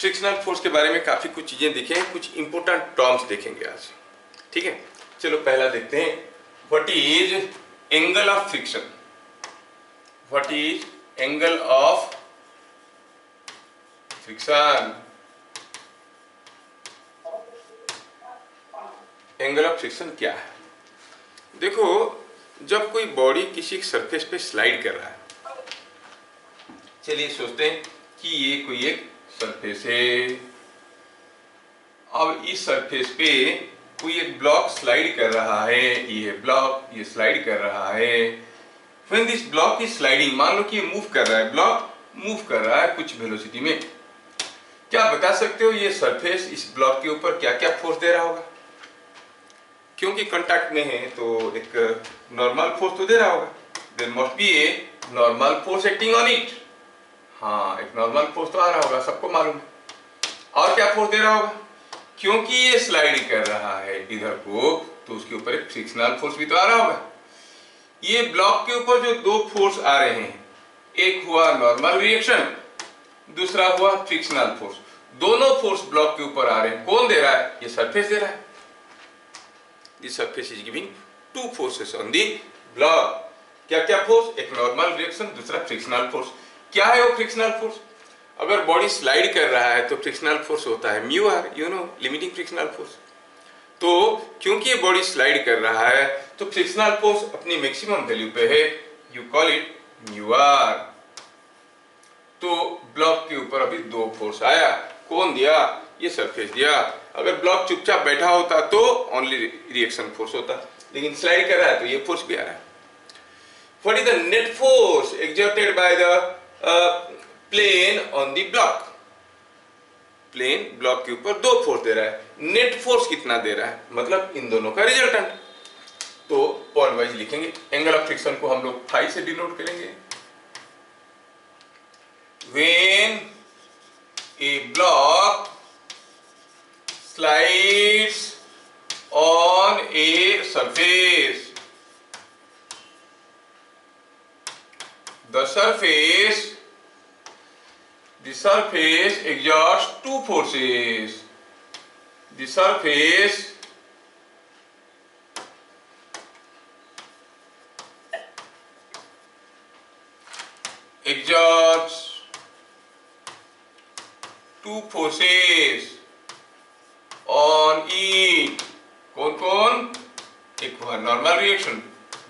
Frictional force के बारे में काफ़ी कुछ चीज़ें देखें, कुछ इंपॉर्टेंट टर्म्स देखेंगे आज। ठीक है, चलो पहला देखते हैं, what is angle of friction. What is angle of friction. Angle of friction क्या है? देखो, जब कोई बॉडी किसी सरफेस पे स्लाइड कर रहा है, चलिए सोचते हैं कि ये कोई एक सरफेस है। अब इस सरफेस पे कोई एक ब्लॉक स्लाइड कर रहा है, ये ब्लॉक ये स्लाइड कर रहा है। When this block is sliding, मान लो कि ये मूव कर रहा है, ब्लॉक मूव कर रहा है कुछ वेलोसिटी में, क्या बता सकते हो ये सरफेस इस ब्लॉक के ऊपर क्या क्या फोर्स दे रहा होगा? क्योंकि कांटेक्ट में है तो एक नॉर्मल फोर्स तो दे रहा होगा। There must be a normal force acting on it. हाँ, एक नॉर्मल फोर्स तो आ रहा होगा, सबको मालूम है। और क्या फोर्स दे रहा होगा? क्योंकि ये स्लाइड कर रहा है इधर को, तो उसके ऊपर एक फ्रिक्शनल फोर्स भी तो आ रहा होगा। ये ब्लॉक के ऊपर जो दो फोर्स आ रहे हैं, एक हुआ नॉर्मल रिएक्शन, दूसरा हुआ फ्रिक्शनल फोर्स। दोनों फोर्स ब्लॉक के ऊपर आ रहे हैं, कौन दे रहा है? ये सरफेस दे रहा है। This surface is giving two forces on the block. क्या क्या फोर्स? एक नॉर्मल रिएक्शन, दूसरा फ्रिक्शनल फोर्स। क्या है वो फ्रिक्शनल फोर्स? अगर बॉडी स्लाइड कर रहा है तो फ्रिक्शनल फोर्स होता है mu R, you know, limiting frictional force. तो क्योंकि ये बॉडी स्लाइड कर रहा है तो फ्रिक्शनल फोर्स अपनी मैक्सिमम वैल्यू पे है, you call it mu R. तो ब्लॉक के ऊपर अभी दो फोर्स आया, कौन दिया? ये सरफेस दिया। अगर ब्लॉक चुपचाप बैठा होता तो ओनली रिएक्शन फोर्स होता, लेकिन स्लाइड कर रहा है तो ये फोर्स भी आ रहा है। What is the net force exerted by the plane on the block? Plane block के ऊपर दो फोर्स दे रहा है, नेट फोर्स कितना दे रहा है? मतलब इन दोनों का रिजल्टेंट। तो पॉइंट वाइज लिखेंगे। एंगल ऑफ फ्रिक्शन को हम लोग फाई से डिनोट करेंगे। When a block slides on a surface, the surface exerts two forces. The surface exerts two forces on it. कौन कौन? एक हुआ नॉर्मल रिएक्शन,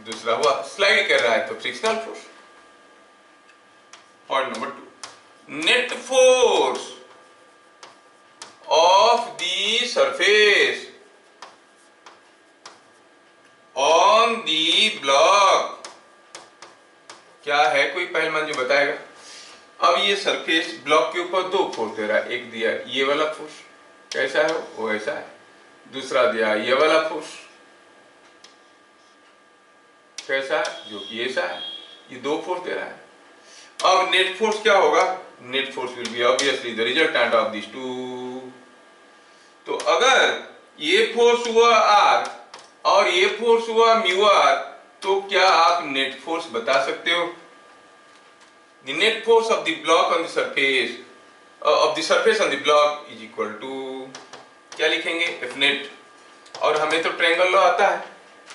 दूसरा हुआ स्लाइड कर रहा है तो frictional force. Point number 2, net force of the surface on the block. क्या है? कोई पहलवान जो बताएगा। अब ये सरफेस ब्लॉक के ऊपर दो फोर्स दे रहा है, एक दिया ये वाला फोर्स, कैसा है वो ऐसा है, दूसरा दिया ये वाला फोर्स, कैसा है, जो कि ऐसा है। ये दो फोर्स दे रहा है। अब नेट फोर्स क्या होगा? Net force will be obviously the resultant of this two. तो अगर ये फोर्स हुआ आर और ये फोर्स हुआ म्यू आर, तो क्या आप नेट फोर्स बता सकते हो? The net force of the block on the surface of the surface on the block is equal to, क्या लिखेंगे? F net। और हमें तो ट्रायंगल लॉ आता है,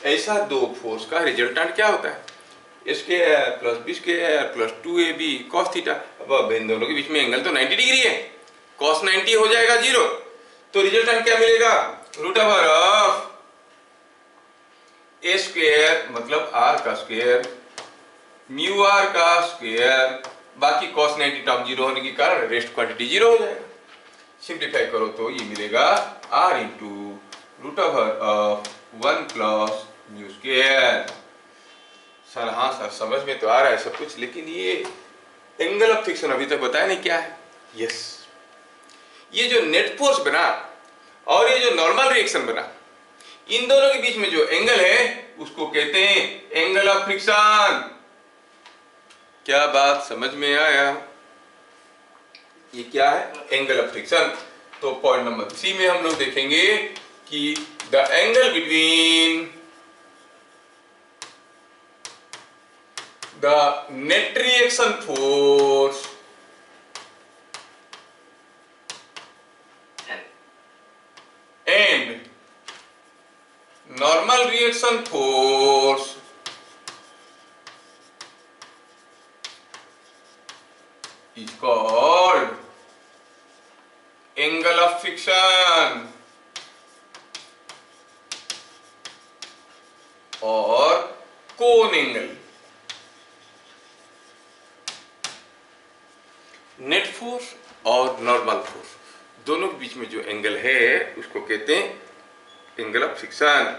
ऐसा दो फोर्स का रिजल्टेंट क्या होता है? Square plus B square plus 2ab cos theta. अब इन दोनों के बीच में एंगल तो 90 डिग्री है, cos 90 हो जाएगा 0, तो रिजल्टेंट क्या मिलेगा? Root over of A square मतलब आर का स्क्वायर म्यू आर का स्क्वायर, बाकी cos 90 टर्म 0 होने के कारण रेस्ट क्वांटिटी 0 हो जाएगा। सिंप्लीफाई करो तो ये मिलेगा r into root over of 1 plus mu square. Sir हाँ सर, समझ में तो आ रहा है सब कुछ, लेकिन ये एंगल ऑफ फ्रिक्शन अभी तक बताया नहीं क्या है। यस, ये जो नेट फोर्स बना और ये जो नॉर्मल रिएक्शन बना, इन दोनों के बीच में जो एंगल है उसको कहते हैं एंगल ऑफ फ्रिक्शन। क्या बात समझ में आया? ये क्या है? Angle of friction. तो पॉइंट नंबर 3 में हम लोग देखेंगे कि the angle between the net reaction force total reaction force is called angle of friction और कोन एंगल। नेट फोर्स और नॉर्मल फोर्स दोनों के बीच में जो एंगल है उसको कहते हैं एंगल ऑफ फ्रिक्शन।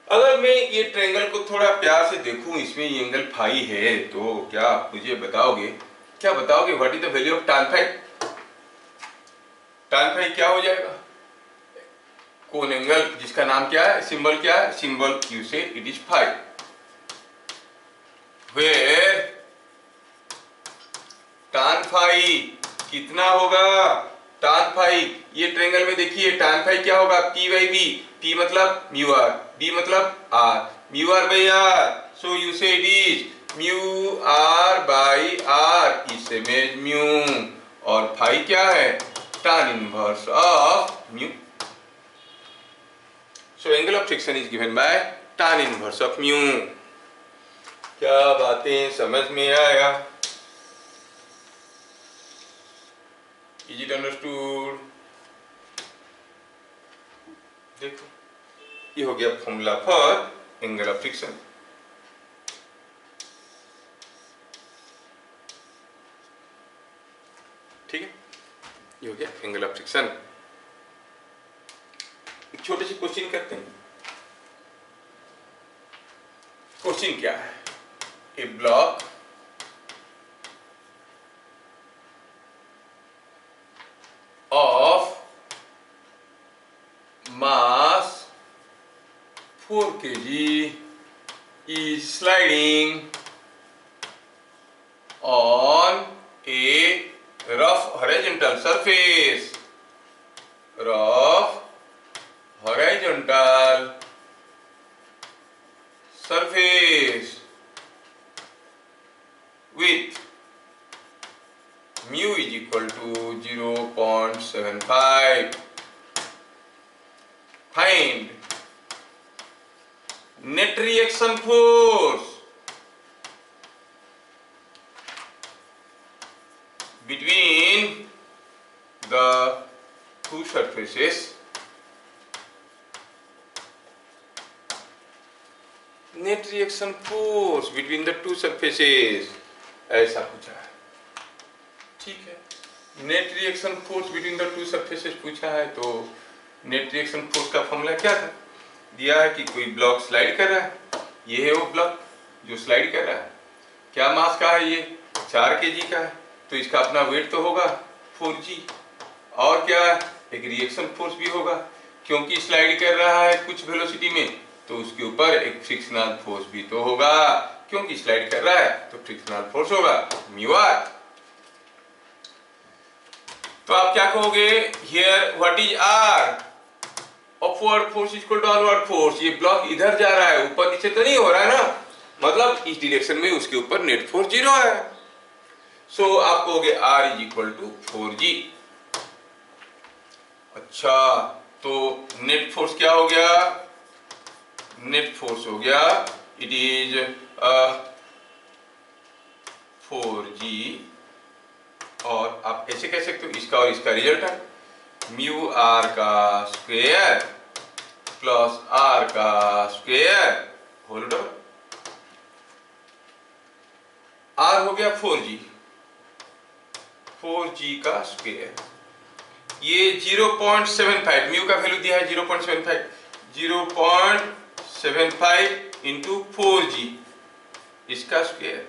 अगर मैं ये ट्रायंगल को थोड़ा प्यार से देखूं, इसमें ये एंगल फाई है, तो क्या आप मुझे बताओगे, क्या बताओगे what is the value of tan phi? tan phi क्या हो जाएगा? कोन एंगल जिसका नाम क्या है, सिंबल क्या है, symbol you say it is phi, where tan phi कितना होगा? tan फाई ये ट्रायंगल में देखिए tan फाई क्या होगा? P बाई बी, P मतलब म्यू आर, B मतलब R, mu R by R, so you say it is mu R by R is same as mu, और फाई क्या है? tan inverse of mu. So angle of friction is given by tan inverse of mu. क्या बातें समझ में आया? Is it understood? देखो ये हो गया formula for angle of friction. ठीक है, ये हो गया एंगल ऑफ फ्रिक्शन। एक छोटे से क्वेश्चन करते हैं। क्वेश्चन क्या है? ए block of mass 4 kg is sliding on a rough horizontal surface. Rough horizontal surface with mu is equal to 0.75. Find net reaction force between the two surfaces. Net reaction force between the two surfaces, ऐसा पूछा है। ठीक है, net reaction force between the two surfaces पूछा है, तो net reaction force का formula क्या था? दिया है कि कोई ब्लॉक स्लाइड कर रहा है, ये है वो ब्लॉक जो स्लाइड कर रहा है। क्या मास का है? ये 4 kg का है, तो इसका अपना वेट तो होगा 4g, और क्या है? एक रिएक्शन फोर्स भी होगा, क्योंकि स्लाइड कर रहा है कुछ वेलोसिटी में, तो उसके ऊपर एक फ्रिक्शनल फोर्स भी तो होगा, क्योंकि स्लाइड कर रहा है तो फ्रिक्शनल फोर्स होगा म्यू आर। तो आप क्या कहोगे? Here what is R? Upward force equal to downward force. ये ब्लॉक इधर जा रहा है, ऊपर नीचे तो नहीं हो रहा है ना, मतलब इस डायरेक्शन में उसके ऊपर नेट फोर्स 0 है। सो आप कहोगे are is equal to 4g। अच्छा, तो नेट फोर्स क्या हो गया? नेट फोर्स हो गया इट इज 4g, और आप ऐसे कह सकते हो इसका और इसका रिजल्ट है म्यू आर का स्क्वायर प्लस आर का स्क्वायर होल डबल। आर हो गया 4g, 4g का स्क्वायर, ये 0.75, म्यू का वैल्यू दिया है 0.75, 0.75 इंटू 4g इसका स्क्वायर।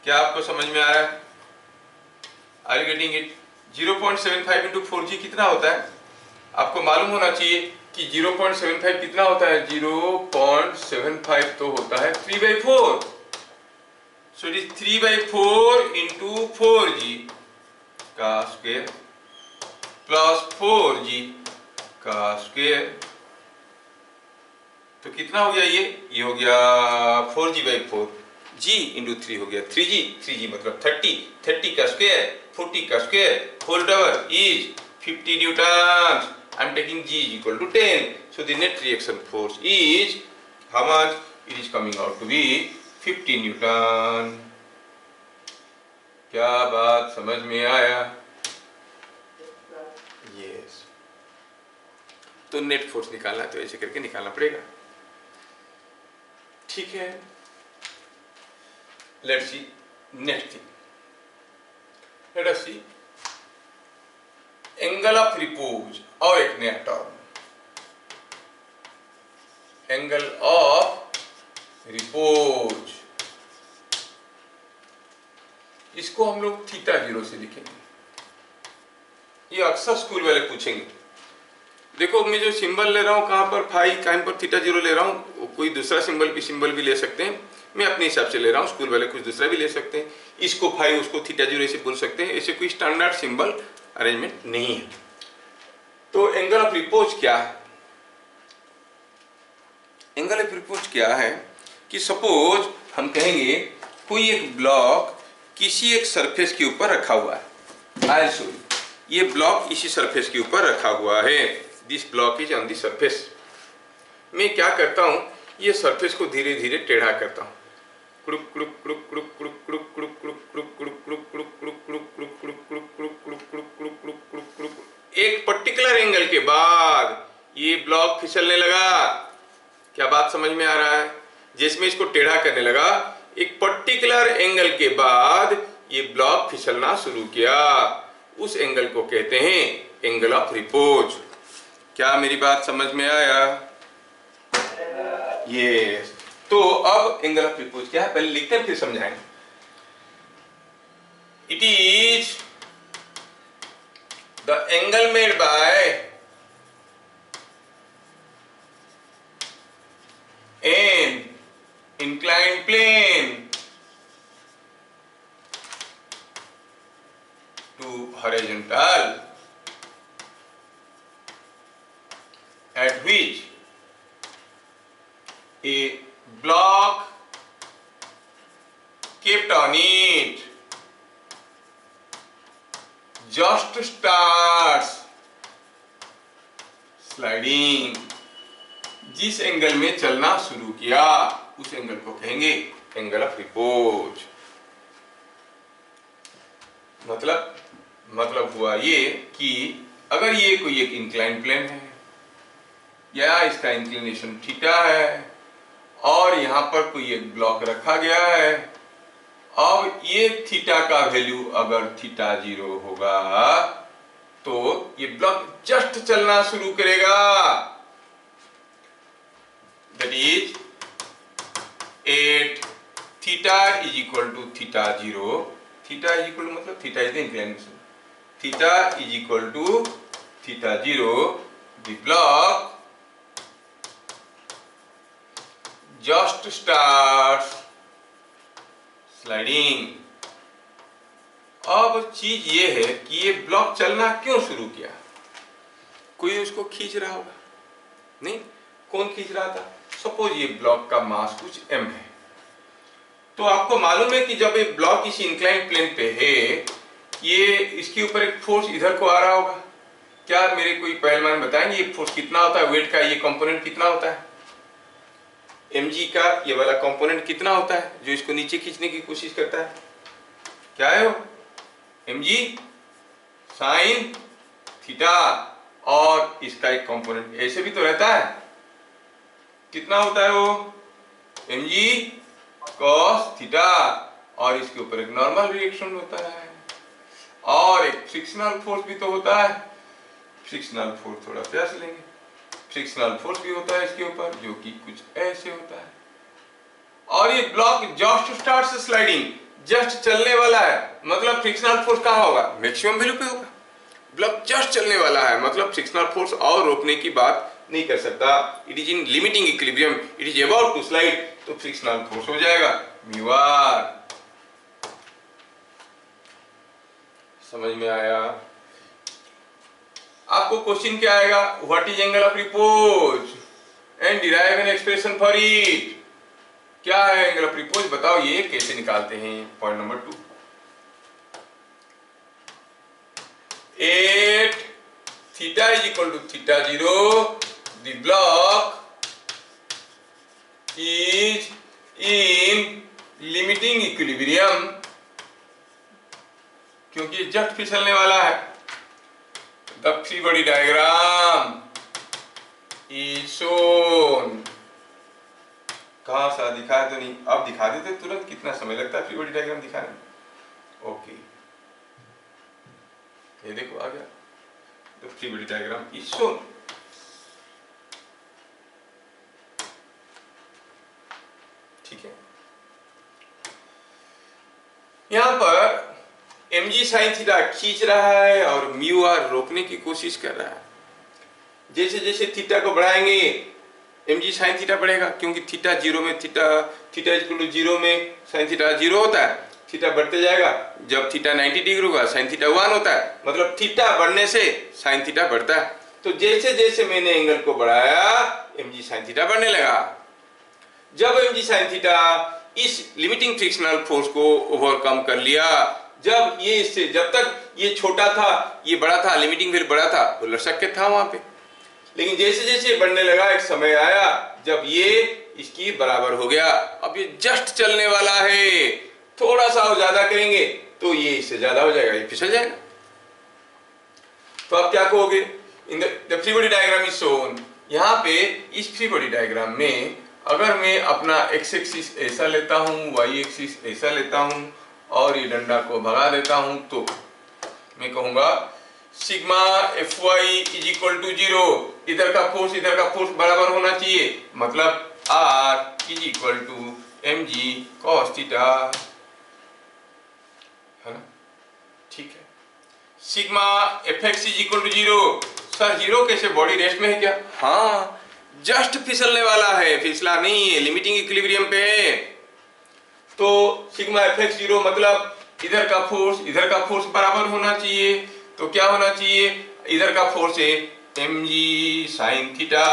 क्या आपको समझ में आ रहा है? Are you getting it? 0.75 into 4g कितना होता है? आपको मालूम होना चाहिए कि 0.75 कितना होता है। 0.75 तो होता है 3/4, सो इट इज 3/4 इंटू 4g का स्क्वायर प्लस 4g का स्क्वायर। तो कितना हो गया? ये हो गया 4g/4, g इंटू 3 हो गया 3g, 3g मतलब 30, 30 का स्क्वायर 40 का square whole double is 50 newton. I am taking G is equal to 10. So the net reaction force is how much? It is coming out to be 50 Newton. क्या बात समझ में आया? Yes. तो net force निकालना तो ऐसे करके निकालना पड़ेगा, ठीक है। Let's see next thing. Let us see angle of repose और एक नया टर्म, एंगल ऑफ रिपोज। इसको हम लोग थीटा जीरो से लिखेंगे। ये अक्सर स्कूल वाले पूछेंगे। देखो मैं जो सिंबल ले रहा हूं कहां पर फाई, कहां पर थीटा जीरो ले रहा हूं, कोई दूसरा सिंबल भी ले सकते हैं, मैं अपने हिसाब से ले रहा हूं, स्कूल वाले कुछ दूसरा भी ले सकते हैं। इसको फाई उसको थीटा जीरो से बोल सकते हैं, ऐसे कोई स्टैंडर्ड सिंबल अरेंजमेंट नहीं है। तो एंगल ऑफ रिपोज क्या है? एंगल ऑफ रिपोज क्या है कि सपोज हम कहेंगे कोई एक ब्लॉक किसी एक सरफेस के ऊपर रखा हुआ है। आई शो यू, ये ब्लॉक इसी सरफेस के ऊपर रखा हुआ है। This block is on the surface. मैं क्या करता हूं, ये सरफेस को धीरे धीरे टेढ़ा करता हूं। एक पर्टिकुलर एंगल के बाद ये ब्लॉक फिसलने लगा। क्या बात समझ में आ रहा है? जिसमें इसको टेढ़ा करने लगा, एक पर्टिकुलर एंगल के बाद ये ब्लॉक फिसलना शुरू किया, उस एंगल को कहते हैं एंगल ऑफ रिपोज। क्या मेरी बात समझ में आया? यस। तो अब एंगल ऑफ रिपोज क्या है पहले लिखते हैं फिर समझाएंगे। It is the angle made by an inclined plane to horizontal at which a block kept on it just starts sliding। जिस एंगल में चलना शुरू किया उस एंगल को कहेंगे एंगल ऑफ रिपोज। मतलब हुआ ये कि अगर ये कोई एक इंक्लाइन प्लेन है या इसका इंक्लिनेशन थीटा है और यहां पर कोई एक ब्लॉक रखा गया है, अब ये थीटा का वैल्यू अगर थीटा जीरो होगा तो ये ब्लॉक जस्ट चलना शुरू करेगा। That is at theta is equal to theta zero. Theta is equal to मतलब theta is the inclination, theta is equal to theta zero. The block just starts sliding. अब चीज ये है कि ये ब्लॉक चलना क्यों शुरू किया? कोई उसको खींच रहा होगा? नहीं, कौन खींच रहा था? सपोज ये ब्लॉक का मास कुछ m है, तो आपको मालूम है कि जब ये ब्लॉक इस इंक्लाइन प्लेन पे है, ये इसके ऊपर एक फोर्स इधर को आ रहा होगा। क्या मेरे कोई पहलवान बताएंगे ये फोर्स कितना होता है? वेट का ये कंपोनेंट कितना होता है? mg का ये वाला कंपोनेंट कितना होता है जो इसको नीचे खींचने की कोशिश करता है? क्या है वो? mg साइन थीटा, और इसका एक कंपोनेंट ऐसे भी तो रहता है, कितना होता है वो? mg cos थीटा, और इसके ऊपर एक नॉर्मल रिएक्शन होता है और एक फ्रिक्शनल फोर्स भी तो होता है। फ्रिक्शनल फोर्स थोड़ा प्यास लेंगे, फ्रिक्शनल फोर्स भी होता है इसके ऊपर जो कि कुछ ऐसे होता है। और ये block just starts sliding, just चलने वाला है, मतलब फ्रिक्शनल फोर्स कहाँ होगा? मैक्सिमम वैल्यू पे होगा। ब्लॉक जस्ट चलने वाला है मतलब फ्रिक्शनल फोर्स और रोकने की बात नहीं कर सकता। It is in limiting equilibrium, it is about to slide, तो फ्रिक्शनल फोर्स हो जाएगा म्यू आर। समझ में आया? आपको क्वेश्चन क्या आएगा? What is angle of repose and derive an expression for it. क्या है एंगल ऑफ रिपोज? बताओ ये कैसे निकालते हैं। Point number 2, 8 theta is equal to theta 0, the block is in limiting equilibrium, क्योंकि जस्ट फिसलने वाला है। The free body diagram is shown. कहाँ सा दिखाया तो नहीं, अब दिखा देते तुरंत, कितना समय लगता है फ्री बॉडी डायग्राम दिखाने में। ओके, ये देखो आ गया, the free body diagram is shown. ठीक है, यहां पर mg sin थीटा खींच रहा है और म्यू आर रोकने की कोशिश कर रहा है। जैसे जैसे थीटा को बढ़ाएंगे mg sin थीटा बढ़ेगा, क्योंकि थीटा 0 में थीटा इक्वल टू 0 में sin थीटा 0 होता है। थीटा बढ़ते जाएगा, जब थीटा 90 डिग्री होगा sin थीटा 1 होता है, मतलब थीटा बढ़ने से sin थीटा बढ़ता है। तो जैसे जैसे मैंने एंगल को बढ़ाया mg sin थीटा बढ़ने लगा। जब mg sin थीटा इस लिमिटिंग फ्रिक्शनल फोर्स को ओवरकम कर लिया, जब ये इससे, जब तक ये छोटा था ये बड़ा था, लिमिटिंग फिर बड़ा था, तो लटक था वहां पे। लेकिन जैसे जैसे बढ़ने लगा एक समय आया जब ये इसकी बराबर हो गया। अब ये जस्ट चलने वाला है, थोड़ा सा और ज्यादा करेंगे तो ये इससे ज्यादा हो जाएगा, ये फिसल जाएगा। तो आप क्या कहोगे, in the free body diagram is shown. यहाँ पे इस फ्री बॉडी डायग्राम में अगर मैं अपना एक्स एक्सिस ऐसा लेता हूँ, वाई एक्सिस ऐसा लेता हूँ और ये डंडा को भगा देता हूं, तो मैं कहूंगा sigma F Y is equal to 0। इधर का फोर्स बराबर होना चाहिए, मतलब R is equal to M ji cos theta, है ना। ठीक है, sigma F X is equal to 0। Sir 0 कैसे, बॉडी रेस्ट में है क्या? हाँ, जस्ट फिसलने वाला है, फिसला नहीं है, लिमिटिंग इक्विलिब्रियम पे है। तो सिग्मा एफ एक्स 0 मतलब इधर का फोर्स बराबर होना चाहिए। तो क्या होना चाहिए, इधर का फोर्स है M G sine theta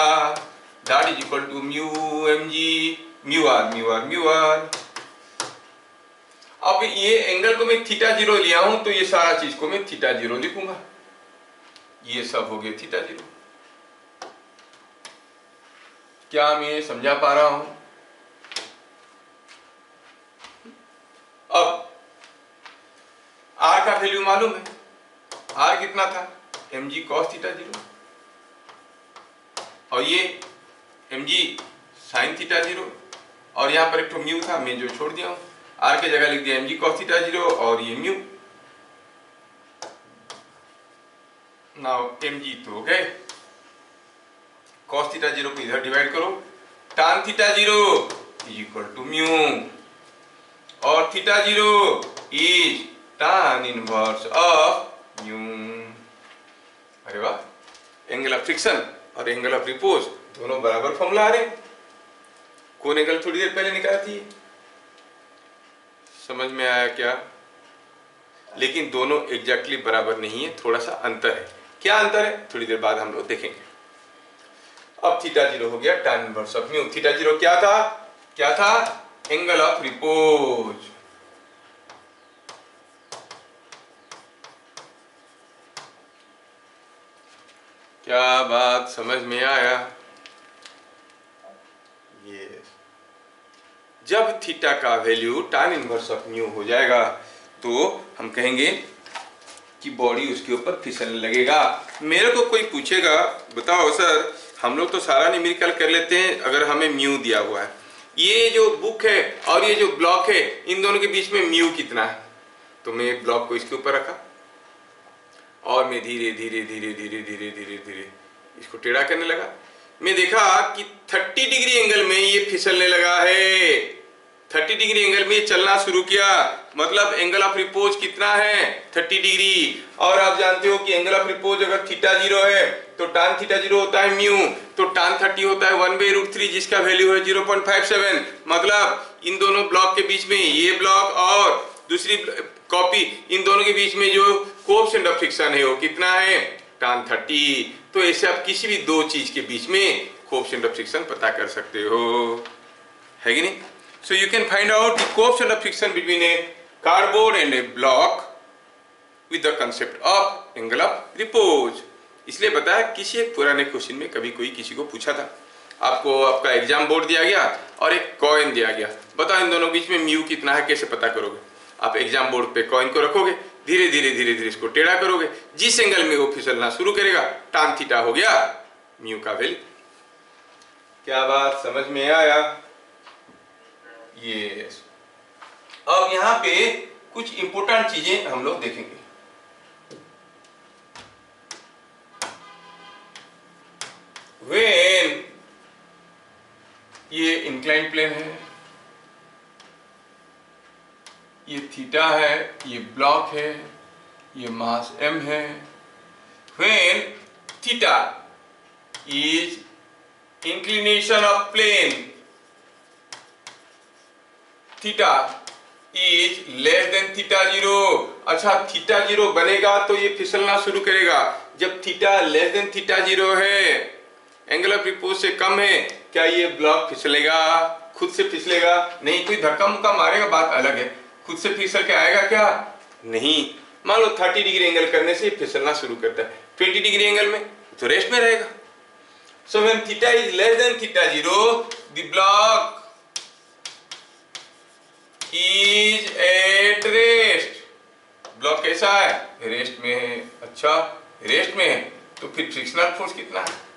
that is equal to mu M G mu R. अब ये एंगल को मैं थीटा 0 लिया हूं, तो ये सारा चीज को मैं थीटा 0 लिखूंगा। ये सब हो गया थीटा 0। क्या मैं समझा पा रहा हूं? अब R का वैल्यू मालूम है, R कितना था, mg cos थीटा 0, और ये mg sin थीटा 0, और यहाँ पर एक तो म्यू था, मैं जो छोड़ दिया हूँ, R के जगह लिख दिया mg cos थीटा 0 और ये म्यू। नाउ mg तो हो गए, cos थीटा 0 को इधर डिवाइड करो, tan theta 0 is equal to mu, और theta 0 is tan inverse of mu. अरे वाह, एंगल ऑफ फ्रिक्शन और एंगल ऑफ रिपोज दोनों बराबर फॉर्मूला आ रहे। कौन एंगल थोड़ी देर पहले निकाला थी, समझ में आया क्या? लेकिन दोनों एग्जैक्टली बराबर नहीं है, थोड़ा सा अंतर है। क्या अंतर है, थोड़ी देर बाद हम लोग देखेंगे। अब थीटा 0 हो गया tan inverse of mu. Theta 0 क्या था, एंगल ऑफ रिपोज। क्या बात समझ में आया? ये जब थीटा का value tan inverse of mu हो जाएगा तो हम कहेंगे कि बॉडी उसके ऊपर फिसलने लगेगा। मेरे को कोई पूछेगा, बताओ सर हम लोग तो सारा न्यूमेरिकल कर लेते हैं अगर हमें म्यू दिया हुआ है, ये जो बुक है और ये जो ब्लॉक है इन दोनों के बीच में म्यू कितना है? तो मैं ब्लॉक को इसके ऊपर रखा और मैं धीरे धीरे धीरे धीरे धीरे धीरे धीरे इसको टेढ़ा करने लगा। मैं देखा कि 30 डिग्री एंगल में ये फिसलने लगा है। 30 डिग्री एंगल में चलना शुरू किया, मतलब एंगल ऑफ रिपोज कितना है, 30 डिग्री। और आप जानते हो कि एंगल ऑफ रिपोज अगर थीटा 0 है तो tan थीटा 0 होता है म्यू, तो tan 30 होता है 1/√3 जिसका वैल्यू है 0.57। मतलब इन दोनों ब्लॉक के बीच में, ये ब्लॉक और दूसरी कॉपी, इन दोनों के बीच में जो कोएफिशिएंट ऑफ फ्रिक्शन है वो कितना है, tan 30। तो ऐसे आप किसी भी दो चीज के बीच में कोएफिशिएंट ऑफ फ्रिक्शन पता कर सकते हो, है कि नहीं? So you can find out the coefficient of friction between a cardboard and a block with the concept of angle of repose. इसलिए बताया, किसी एक पुराने क्वेश्चन में कभी कोई किसी को पूछा था, आपको आपका एग्जाम बोर्ड दिया गया और एक कॉइन दिया गया, बताओ इन दोनों बीच में म्यू कितना है, कैसे पता करोगे? आप एग्जाम बोर्ड पे कॉइन को रखोगे, धीरे धीरे इसको टेढ़ा करोगे, जिस एंगल में वो फिसलना शुरू करेगा tan थीटा हो गया म्यू का वैल्यू। क्या बात समझ में आया? ये अब यहाँ पे कुछ इंपॉर्टेंट चीजें हम लोग देखेंगे। When ये इंक्लाइन प्लेन है, ये थीटा है, ये ब्लॉक है, ये मास m है। When theta is inclination of plane, theta is less then theta zero. अच्छा, थीटा जीरो बनेगा तो ये फिसलना शुरू करेगा। जब theta less than theta zero है, एंगल ऑफ रिपोज से कम है, क्या ये ब्लॉक फिसलेगा? खुद से फिसलेगा? नहीं, कोई धक्का मुक्का मारेगा, बात अलग है। खुद से फिसल के आएगा क्या? नहीं। मान लो 30 डिग्री एंगल करने से फिसलना शुरू करता है, 20 डिग्री एंगल में तो रेस्ट में रहेगा। So when theta is less then theta zero, the block is at rest. Block कैसा है? रेस्ट में है। अच्छा, रेस्ट में है तो फिर फ्रिक्शनल फोर्स कितना है?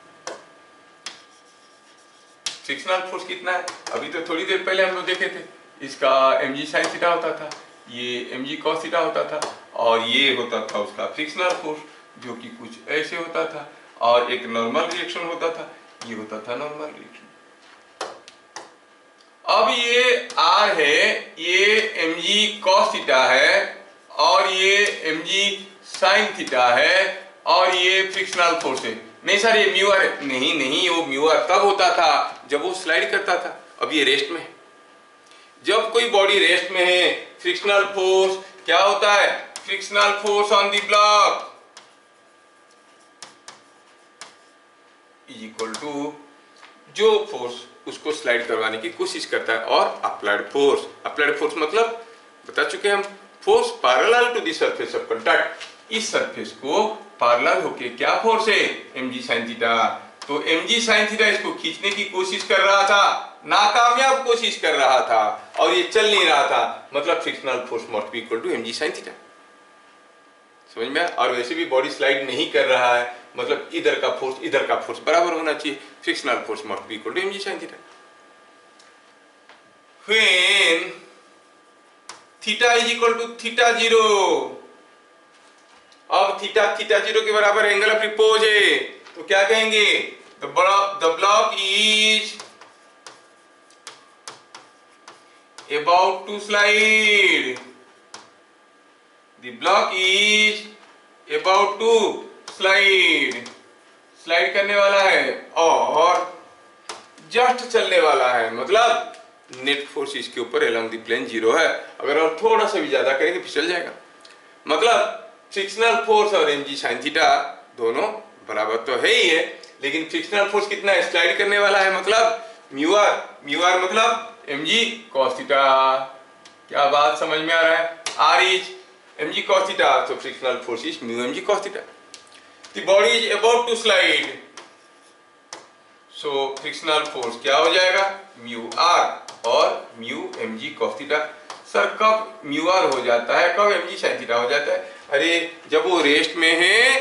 फ्रिक्शनल फोर्स कितना है? अभी तो थोड़ी देर पहले हम लोग देखे थे, इसका mg sin थीटा होता था, ये mg cos थीटा होता था, और ये होता था उसका फ्रिक्शनल फोर्स, जो कि कुछ ऐसे होता था, और एक नॉर्मल रिएक्शन होता था, ये होता था नॉर्मल रिएक्शन। अब ये R है, ये mg cos थीटा है, और ये mg sin थीटा है, और ये फ्रिक्शनल फोर्स है। नहीं सर, ये म्यू आर है। नहीं, वो म्यू आर तब होता था जब वो स्लाइड करता था। अब ये रेस्ट में है। जब कोई बॉडी रेस्ट में है, फ्रिक्शनल फोर्स क्या होता है? Frictional force on the block is equal to जो फोर्स उसको स्लाइड करवाने की कोशिश करता है, और अप्लाइड फोर्स। अप्लाइड फोर्स मतलब बता चुके हम, force parallel to the surface of contact. इस सरफेस को पैरेलल होके क्या फोर्स है? mg sin theta. तो mg sin थीटा इसको खींचने की कोशिश कर रहा था, नाकामयाब कोशिश कर रहा था, और ये चल नहीं रहा था, मतलब frictional force must be equal to mg sin theta. समझ में? और वैसे भी बॉडी स्लाइड नहीं कर रहा है, मतलब इधर का फोर्स बराबर होना चाहिए। Frictional force must be equal to mg sin theta. When theta is equal to theta zero, अब थीटा जीरो के बराबर एंगल ऑफ रिपोज है, तो क्या कहेंगे? The block is about to slide. The block is about to slide. Slide करने वाला है और जस्ट चलने वाला है, मतलब नेट फोर्स इसके ऊपर अलोंग द प्लेन जीरो है। अगर और थोड़ा सा भी ज्यादा करेंगे फिसल जाएगा। मतलब फ्रिक्शनल फोर्स और mg sin थीटा दोनों बराबर तो है ही है, लेकिन फ्रिक्शनल फोर्स कितना है? स्लाइड करने वाला है, मतलब म्यू आर मतलब mg cos थीटा। क्या बात समझ में आ रहा है? R is mg cos theta, so frictional force is mu mg cos theta. The body is about to slide, so frictional force क्या हो जाएगा? mu r और mu mg cos theta. Sir कब mu r हो जाता है, कब mg sin theta हो जाता है? अरे जब वो रेस्ट में है,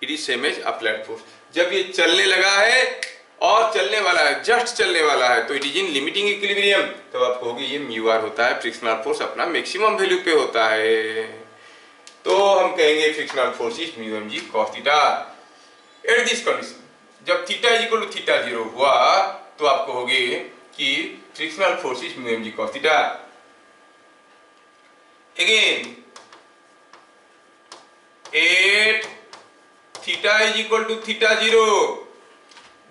it is same as applied force. जब ये चलने लगा है और चलने वाला है, जस्ट चलने वाला है, तो it is in limiting equilibrium, तो आप कहोगे ये म्यू आर होता है, फ्रिक्शनल फोर्स अपना मैक्सिमम वैल्यू पे होता है, तो हम कहेंगे frictional force is mu M G cos theta. At this condition, जब theta is equal to theta zero हुआ, तो आप कहोगे कि frictional force is mu M G cos theta. Again at theta is equal to theta zero,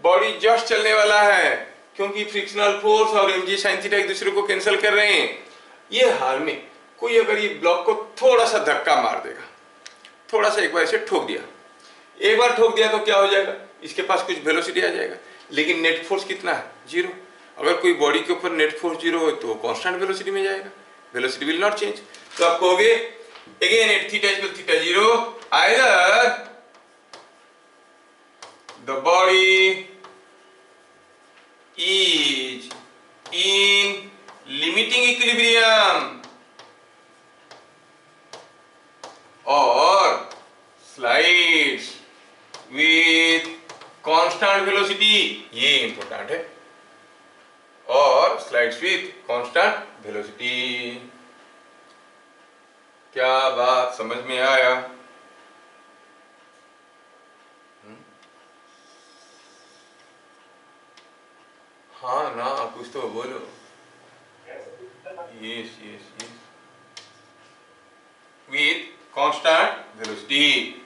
body just चलने वाला है, क्योंकि फ्रिक्शनल फोर्स और mg sin थीटा एक दूसरे को कैंसिल कर रहे हैं। ये हाल में कोई अगर ये ब्लॉक को थोड़ा सा धक्का मार देगा, थोड़ा सा एक बार इसे ठोक दिया, एक बार ठोक दिया तो क्या हो जाएगा? इसके पास कुछ वेलोसिटी आ जाएगा, लेकिन नेट फोर्स कितना है? जीरो। अगर कोई बॉडी के ऊपर नेट फोर्स जीरो हो तो कांस्टेंट वेलोसिटी में जाएगा, वेलोसिटी विल नॉट चेंज। तो आप कहोगे again at theta equal theta zero, either slides with constant velocity, ये इंपॉर्टेंट है, और स्लाइड्स विथ कांस्टेंट वेलोसिटी। क्या बात समझ में आया? हाँ ना, कुछ तो बोलो। Yes yes yes, with constant velocity.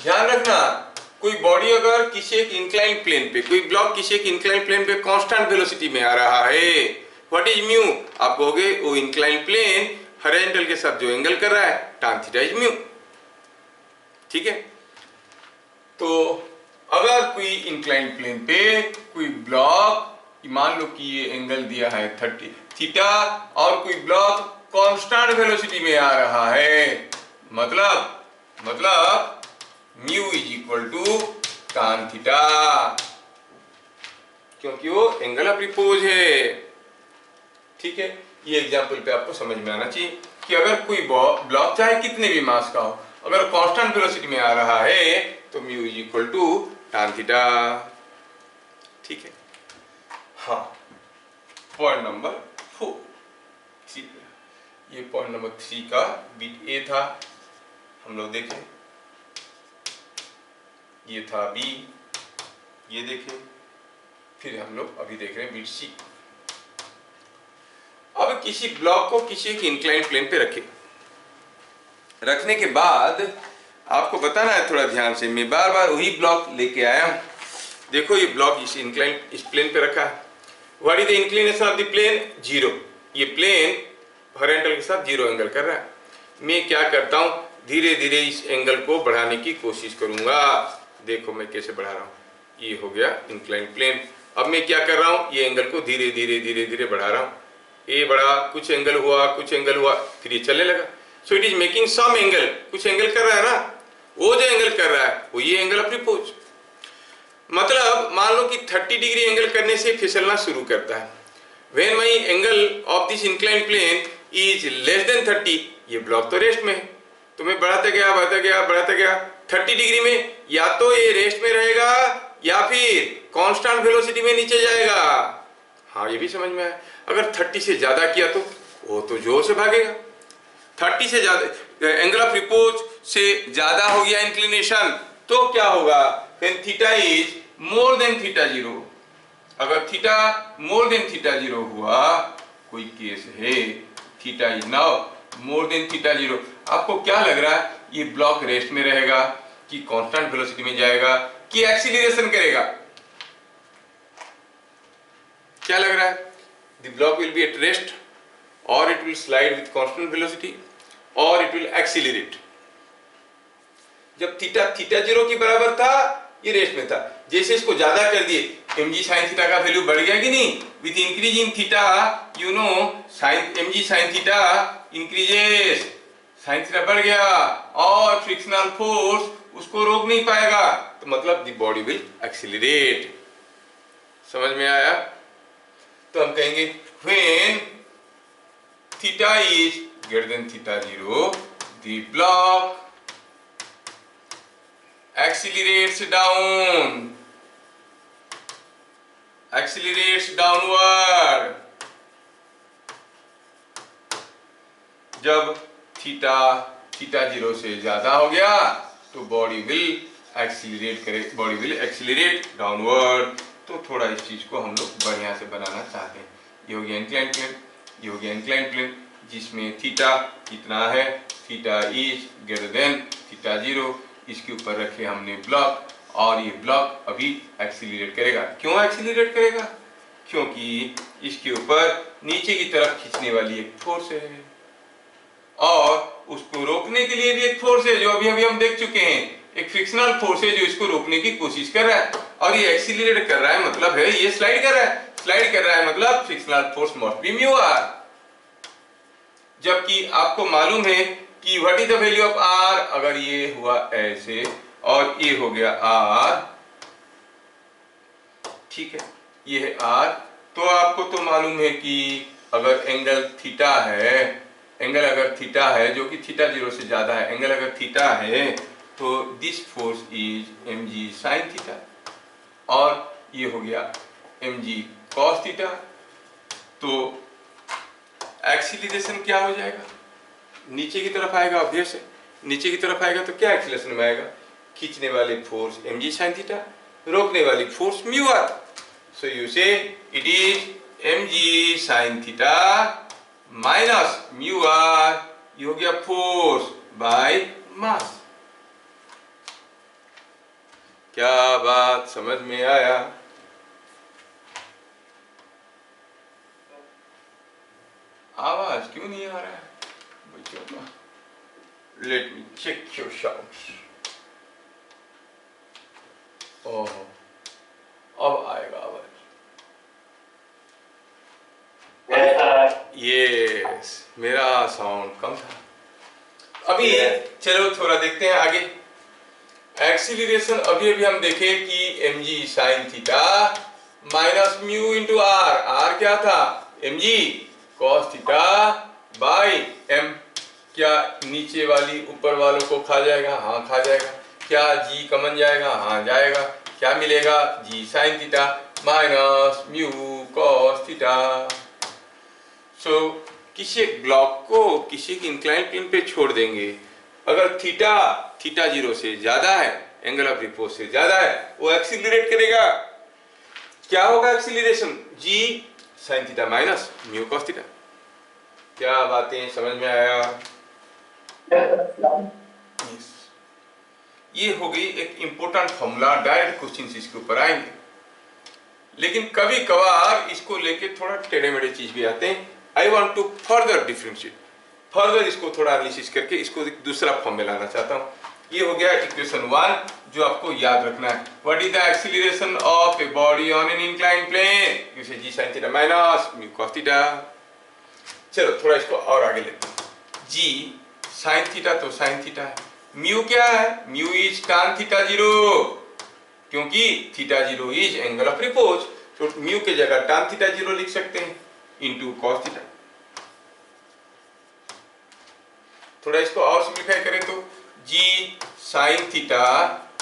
ध्यान रखना, कोई बॉडी अगर किसी एक इंक्लाइन प्लेन पे, कोई ब्लॉक किसी एक इंक्लाइन प्लेन पे कांस्टेंट वेलोसिटी में आ रहा है, व्हाट इज म्यू? आप कहोगे वो इंक्लाइन प्लेन हॉरिजॉन्टल के साथ जो एंगल कर रहा है tan थीटा इज म्यू। ठीक है, तो अगर कोई इंक्लाइन प्लेन पे कोई ब्लॉक, मान लो कि ये एंगल दिया है 30 थीटा, और कोई ब्लॉक कांस्टेंट वेलोसिटी में आ रहा है, मतलब mu is equal to tan theta, क्योंकि वो एंगल ऑफ रिपोज है। ठीक है, ये एग्जांपल पे आपको समझ में आना चाहिए कि अगर कोई ब्लॉक चाहे कितने भी मास का हो, अगर कांस्टेंट वेलोसिटी में आ रहा है तो mu is equal to tan theta. ठीक है, हाँ, पॉइंट नंबर 4, ये पॉइंट नंबर 3 का बिट ए था, हम लोग देखें, ये था बी, ये देखें, फिर हम लोग अभी देख रहे हैं बिट सी। अब किसी ब्लॉक को किसी एक इंक्लाइन प्लेन पे रखने के बाद आपको बताना है, थोड़ा ध्यान से, मैं बार बार वही ब्लॉक लेके आया हूं। देखो ये ब्लॉक इस प्लेन पे रखा है, what is the inclination of the plane? 0। ये प्लेन हॉरिजॉन्टल के साथ 0 एंगल कर रहा है। मैं क्या करता हूं, धीरे धीरे इस एंगल को बढ़ाने की कोशिश करूंगा। देखो मैं कैसे बढ़ा रहा हूं, ये हो गया इंक्लाइन प्लेन। अब मैं क्या कर रहा हूं, ये एंगल को धीरे धीरे बढ़ा रहा हूं। ये बढ़ा, कुछ एंगल हुआ, फिर ये चलने लगा। So it is making some angle, कुछ एंगल कर रहा है ना, वो जो एंगल कर रहा है वो ये एंगल ऑफ रिपोज। मतलब मान लो कि 30 डिग्री एंगल करने से फिसलना शुरू करता है। When my angle of this incline plane is less than 30, ये ब्लॉक तो रेस्ट में है, तो मैं बढ़ाता गया 30 डिग्री में, या तो ये रेस्ट में रहेगा या फिर कांस्टेंट वेलोसिटी में नीचे जाएगा। हाँ, ये भी समझ में आया। अगर 30 से ज्यादा किया तो वो तो जोर से भागेगा। 30 से ज्यादा, एंगल ऑफ रिपोज से ज्यादा हो गया इंक्लिनेशन, तो क्या होगा? When theta is more than theta 0, अगर थीटा मोर देन थीटा 0 हुआ, कोई केस है theta is now more than theta 0, आपको क्या लग रहा है, ये ब्लॉक रेस्ट में रहेगा कि कांस्टेंट वेलोसिटी में जाएगा कि एक्सीलरेशन करेगा? क्या लग रहा है? The block will be at rest, or it will slide with constant velocity, or it will accelerate. जब थीटा 0 के बराबर था, ये रेस्ट में था। जैसे इसको ज्यादा कर दिए, mg sin थीटा का वैल्यू बढ़ गया कि नहीं? With increase in theta, you know, mg sin theta increases, sin theta बढ़ गया, और फ्रिक्शनल फोर्स उसको रोक नहीं पाएगा, तो मतलब the body will accelerate। समझ में आया? तो हम कहेंगे when theta is greater than theta 0, the block accelerates downward। जब थीटा 0 से ज्यादा हो गया तो बॉडी विल एक्सीलरेट डाउनवर्ड। तो थोड़ा इस चीज को हम लोग बढ़िया से बनाना चाहते हैं। ये हो गया इंक्लाइन प्लेन, जिसमें थीटा कितना है, theta is greater than theta 0। इसके ऊपर रखे हमने ब्लॉक, और ये ब्लॉक अभी एक्सीलरेट करेगा। क्यों एक्सीलरेट करेगा? क्योंकि इसके ऊपर नीचे की तरफ खींचने वाली एक फोर्स है, और उसको रोकने के लिए भी एक फोर्स है, जो अभी हम देख चुके हैं। एक फ्रिक्शनल फोर्स है जो इसको रोकने की कोशिश कर रहा है, और ये एक्सीलरेट कर रहा है, मतलब है ये स्लाइड कर रहा है, मतलब frictional force must be mu R. जबकि आपको मालूम है कि what is the value of R, अगर ये हुआ ऐसे और ये हो गया आर, ठीक है, ये है आर, तो आपको तो मालूम है कि अगर एंगल थीटा है, एंगल अगर थीटा है, जो कि थीटा 0 से ज्यादा है, एंगल अगर थीटा है तो this force is mg sin theta, और ये हो गया mg cos थीटा। तो एक्सीलरेशन क्या हो जाएगा, नीचे की तरफ आएगा, ऑब्वियस है, नीचे की तरफ आएगा तो क्या एक्सीलरेशन में आएगा, खींचने वाली फोर्स mg sin थीटा, रोकने वाली force mu R. So you say it is mg sin theta minus mu R, ये हो गया फोर्स बाय मास। क्या बात समझ में आया? आवाज क्यों नहीं आ रहा है बच्चों का? Let me check your sounds. Oh, अब आएगा आवाज। यस, मेरा साउंड कम था। अभी चलो थोड़ा देखते हैं आगे। एक्सीलरेशन अभी हम देखें कि mg sin theta minus mu into R, R क्या था mg cos theta by m, क्या नीचे वाली ऊपर वालों को खा जाएगा? हाँ खा जाएगा। क्या g कमन जाएगा? हाँ जाएगा। क्या मिलेगा? g sin theta minus mu cos theta. So किसी एक ब्लॉक को किसी की इंक्लाइन प्लेन पे छोड़ देंगे, अगर थीटा 0 से ज्यादा है, एंगल ऑफ रिपोज से ज्यादा है, वो एक्सीलरेट करेगा। क्या होगा acceleration? g sin theta minus mu cos theta. क्या बातें समझ में आया? yes. ये हो गई एक इंपॉर्टेंट फॉर्मूला, डायरेक्ट क्वेश्चन इसके ऊपर आएंगे, लेकिन कभी कभार इसको लेके थोड़ा टेढ़े मेढ़े चीज भी आते हैं। I want to further differentiate, further इसको थोड़ा एनालिसिस करके इसको एक दूसरा फॉर्म में लाना चाहता हूँ। ये हो गया इक्वेशन 1, जो आपको याद रखना है। What is the acceleration of a body on an inclined plane? You say g sin theta minus mu cos theta. चलो थोड़ा इसको और आगे लेते हैं। g sin थीटा तो sin थीटा है, म्यू क्या है? म्यू इज tan थीटा 0, क्योंकि थीटा 0 इज एंगल ऑफ रिपोज, तो म्यू के जगह tan थीटा 0 लिख सकते हैं इंटू cos थीटा। थोड़ा इसको और सिंप्लीफाई करें तो g sin theta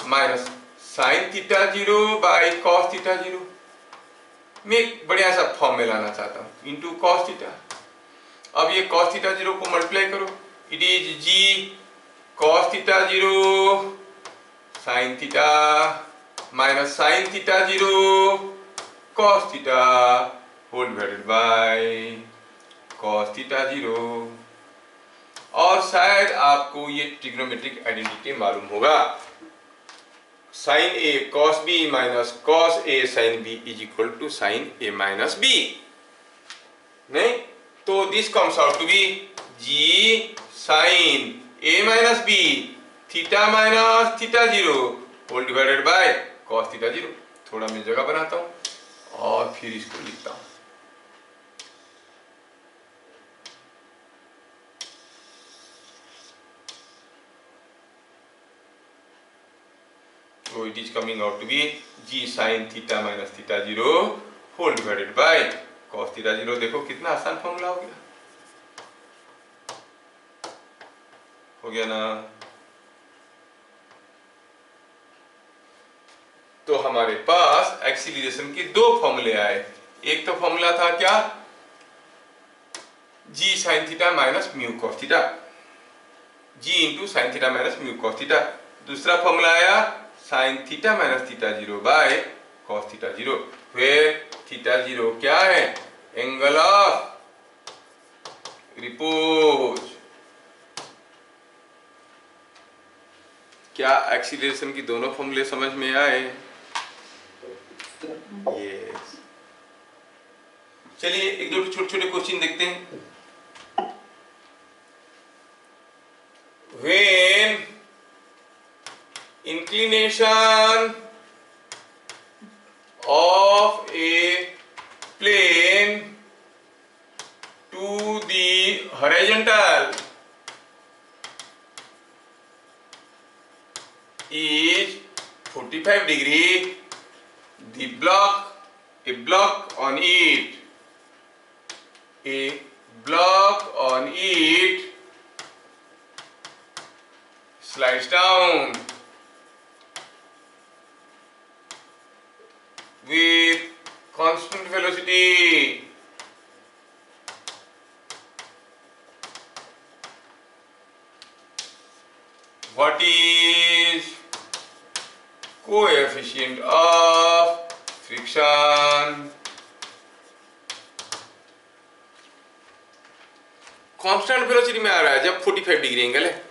minus sin theta 0 by cos theta 0, मैं एक बढ़िया सा फॉर्म में लाना चाहता हूं, इंटू cos थीटा। अब ये cos थीटा 0 को मल्टीप्लाई करो, it is g cos theta 0 sin theta minus sin theta 0 cos theta whole divided by cos theta 0। और शायद आपको ये ट्रिग्नोमेट्रिक आइडेंटिटी मालूम होगा, sin a cos b minus cos a sin b is equal to sin a minus b, नहीं? तो this comes out to be g sin a minus b theta minus theta 0 whole divided by cos theta 0। थोड़ा मैं जगह बनाता हूं और फिर इसको लिखता हूं। So it is coming out to be g sin theta minus theta 0 whole divided by cos theta 0। देखो कितना आसान फॉर्मूला हो गया ना? तो हमारे पास एक्सीलरेशन के दो फॉर्मूले आए। एक तो फॉर्मूला था क्या? g sin theta minus mu cos theta, g into sine theta minus mu cos theta. दूसरा फॉर्मूला आया sin theta minus theta 0 by cos theta 0, फिर थीटा 0 क्या है? Angle of repose. क्या एक्सीलरेशन की दोनों फॉर्मूले समझ में आए? यस। चलिए एक दो छोटे छोटे क्वेश्चन देखते हैं। When inclination of a plane to the horizontal is 45 degree, a block on it What is coefficient of friction? Constant velocity में आ रहा है जब 45 डिग्री एंगल है,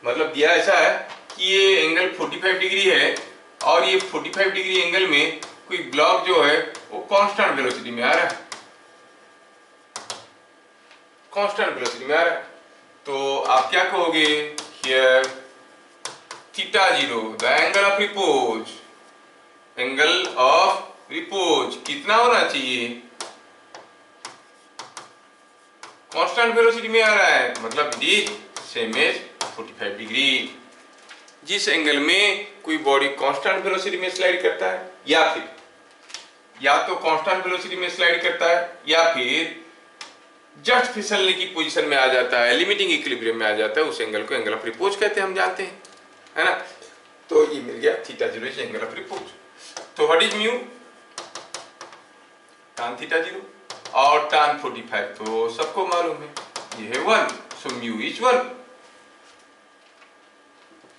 मतलब दिया ऐसा है कि ये एंगल 45 डिग्री है और ये 45 डिग्री एंगल में कोई ब्लॉक जो है वो कांस्टेंट वेलोसिटी में आ रहा है, कांस्टेंट वेलोसिटी में आ रहा है। तो आप क्या कहोगे, here theta zero the angle of repose, angle of repose कितना होना चाहिए, कांस्टेंट वेलोसिटी में आ रहा है, मतलब it is same as 45 degree. जिस एंगल में कोई बॉडी कांस्टेंट वेलोसिटी में स्लाइड करता है या तो कांस्टेंट वेलोसिटी में स्लाइड करता है या फिर जस्ट फिसलने की पोजीशन में आ जाता है, लिमिटिंग इक्विलिब्रियम में आ जाता है, उस एंगल को एंगल ऑफ रिपोज कहते हैं, हम जानते हैं, है ना। तो ये मिल गया theta zero is angle of repose. तो what is mu, tan theta zero, और tan 45 तो सबको मालूम है, ये है 1, सो म्यू इज 1।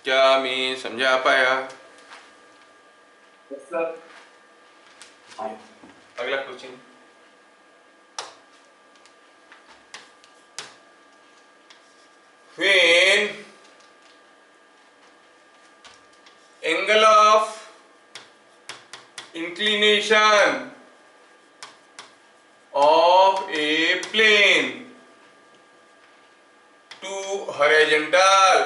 क्या मैं समझा पाया? Yes, sir. अगला question, when angle of inclination of a plane to horizontal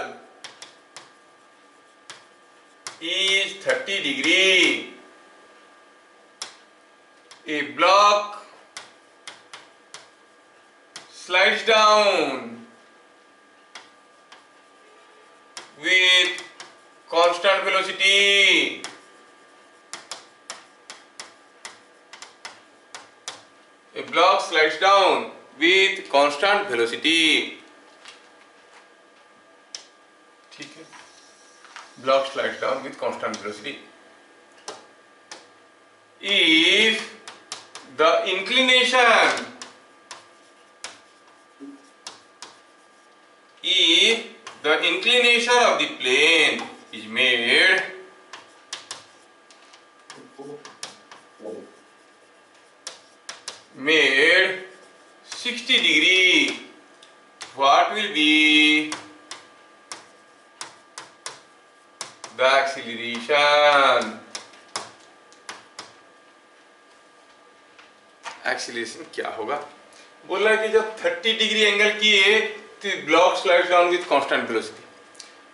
is 30 degree, a block slides down with constant velocity. A block slides down with constant velocity. ठीक है, block slides down with constant velocity. If the inclination of the plane is made made 60 degree, what will be the acceleration? Acceleration क्या होगा? बोल रहा है कि जब 30 degree angle किए तो block slides down with constant velocity,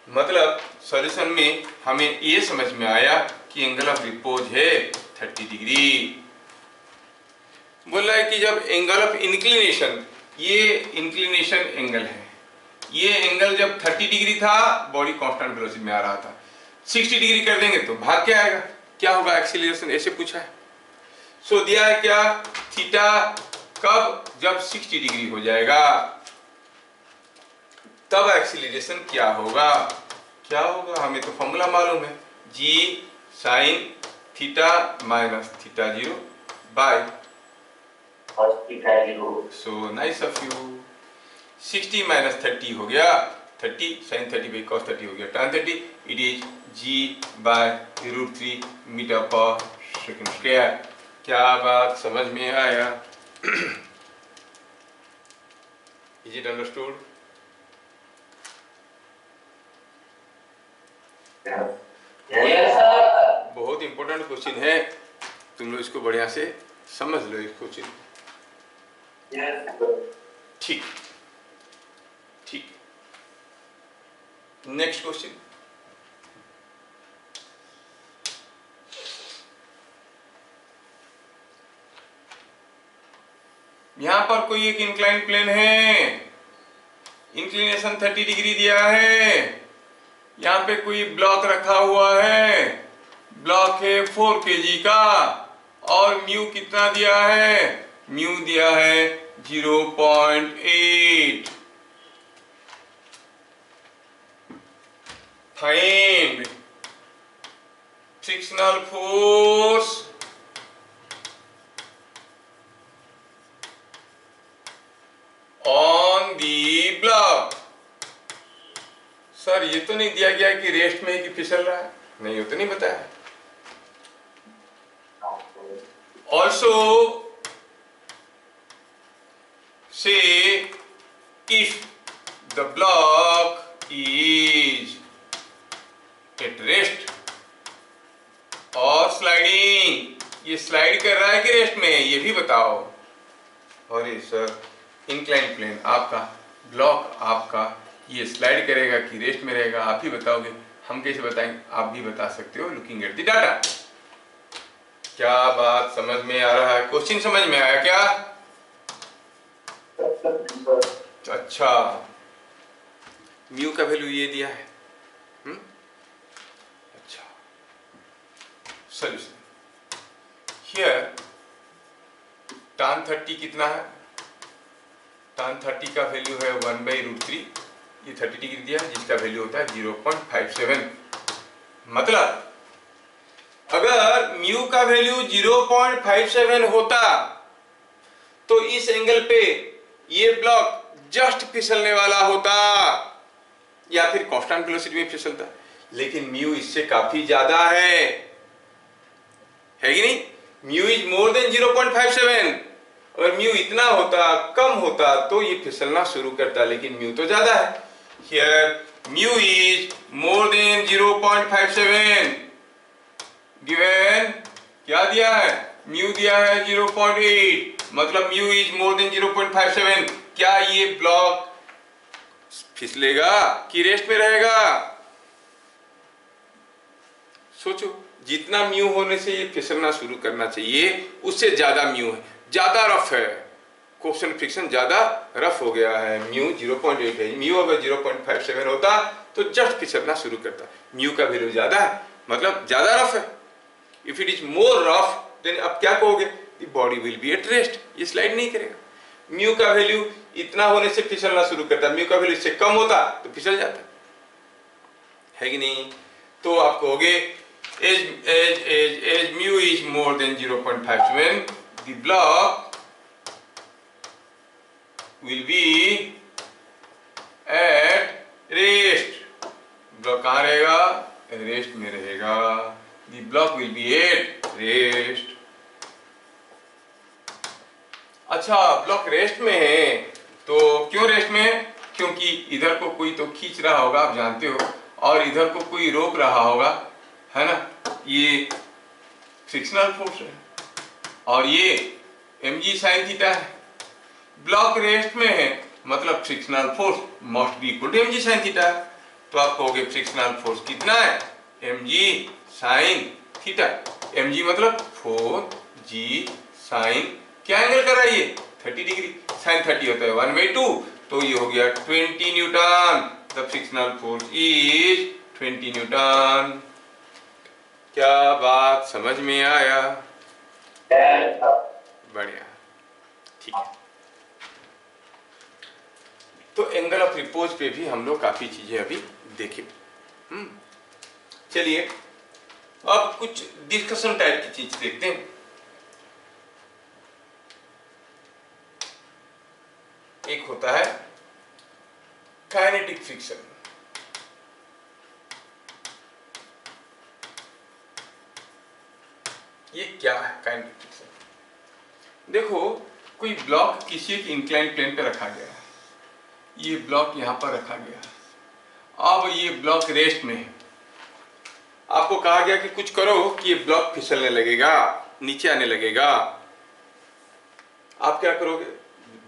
मतलब सॉल्यूशन में हमें ये समझ में आया कि एंगल ऑफ रिपोज है 30 डिग्री। बोल रहा है कि जब एंगल ऑफ इंक्लिनेशन, ये इंक्लिनेशन एंगल है, ये एंगल जब 30 डिग्री था बॉडी कांस्टेंट वेलोसिटी में आ रहा था, 60 डिग्री कर देंगे तो भाग क्या आएगा, क्या होगा एक्सीलरेशन, ऐसे पूछा है। सो दिया है क्या, थीटा कब, जब 60 डिग्री हो जाएगा तब एक्सीलरेशन क्या होगा, क्या होगा, हमें तो फॉर्मूला मालूम है, g sine theta minus theta zero by so nice of you, 60 माइनस 30 हो गया 30, साइन 30 बाई कॉस 30 हो गया tan 30, it is G by √3 metre per second square. क्या बात समझ में आया? Is it understood? बहुत इंपॉर्टेंट क्वेश्चन है, तुम लोग इसको बढ़िया से समझ लो इस क्वेश्चन। ठीक ठीक, नेक्स्ट क्वेश्चन, यहां पर कोई एक इंक्लाइन प्लेन है, इंक्लिनेशन 30 डिग्री दिया है, यहाँ पे कोई ब्लॉक रखा हुआ है, ब्लॉक है 4 kg का, और म्यू कितना दिया है, म्यू दिया है 0.8। Find frictional force on the block. Sir sir ये तो नहीं दिया गया कि रेस्ट में है कि फिसल रहा है, नहीं ये तो नहीं बताया। Also say if the block is at rest और स्लाइडिंग, ये स्लाइड कर रहा है कि रेस्ट में है ये भी बताओ। अरे सर इंक्लाइन प्लेन आपका, ब्लॉक आपका, ये स्लाइड करेगा कि रेस्ट में रहेगा आप ही बताओगे, हम कैसे बताएंगे? आप भी बता सकते हो लुकिंग एट द डाटा। क्या बात समझ में आ रहा है? क्वेश्चन समझ में आया क्या? अच्छा, म्यू का वैल्यू ये दिया है। अच्छा, सॉल्यूशन हियर tan 30 कितना है? tan 30 का वैल्यू है 1/√3, ये 30 डिग्री दिया है जिसका वैल्यू होता है 0.57। मतलब अगर म्यू का वैल्यू 0.57 होता तो इस एंगल पे ये ब्लॉक जस्ट फिसलने वाला होता या फिर कांस्टेंट वेलोसिटी में फिसलता, लेकिन म्यू इससे काफी ज्यादा है कि नहीं? Mu is more than 0.57। अगर म्यू इतना होता, कम होता तो ये फिसलना शुरू करता, लेकिन म्यू तो ज्यादा है। Here mu is more than 0.57 given, क्या दिया है? म्यू दिया है 0.8, मतलब म्यू इज मोर देन 0.57। क्या ये ब्लॉक फिसलेगा कि रेस्ट में रहेगा? सोचो, जितना म्यू होने से ये फिसलना शुरू करना चाहिए उससे ज्यादा म्यू है, ज्यादा रफ है, कोएफिशिएंट फ्रिक्शन ज्यादा रफ हो गया है। म्यू 0.8 है, म्यू अगर 0.57 होता तो जस्ट फिसलना शुरू करता। म्यू का वैल्यू ज्यादा है मतलब ज्यादा रफ है। If it is more rough then अब क्या कहोगे? The body will be at rest, ये स्लाइड नहीं करेगा। म्यू का वैल्यू इतना होने से फिसलना शुरू करता, म्यू का वैल्यू इससे कम होता तो फिसल जाता, है कि नहीं? तो आप कहोगे as mu is more than 0.57, the block will be at rest. Block कहाँ रहेगा? रेस्ट में रहेगा। The block will be at rest. अच्छा, ब्लॉक रेस्ट में है तो क्यों रेस्ट में है? क्योंकि इधर को कोई तो खींच रहा होगा, आप जानते हो, और इधर को कोई रोक रहा होगा, है ना? ये फ्रिक्शनल फोर्स है और ये mg sin थीटा है। ब्लॉक रेस्ट में है मतलब frictional force must be equal to mg sin theta है। तो आप कहोगे फ्रिक्शनल फोर्स कितना है? mg sin theta. mg मतलब 4g sin, क्या एंगल कर रहा है ये? 30 डिग्री। sin 30 होता है 1/2, तो ये हो गया 20 Newton. The frictional force is 20 Newton. क्या बात समझ में आया? बढ़िया, ठीक है। तो एंगल ऑफ रिपोज पे भी हम लोग काफी चीजें अभी देखें। चलिए अब कुछ डिस्कशन टाइप की चीज देखते हैं। एक होता है काइनेटिक फ्रिक्शन। ये क्या है काइनेटिक फ्रिक्शन? देखो, कोई ब्लॉक किसी एक इंक्लाइन प्लेन पे रखा गया है, ये ब्लॉक यहां पर रखा गया है, अब ये ब्लॉक रेस्ट में है। आपको कहा गया कि कुछ करो कि ये ब्लॉक फिसलने लगेगा, नीचे आने लगेगा। आप क्या करोगे?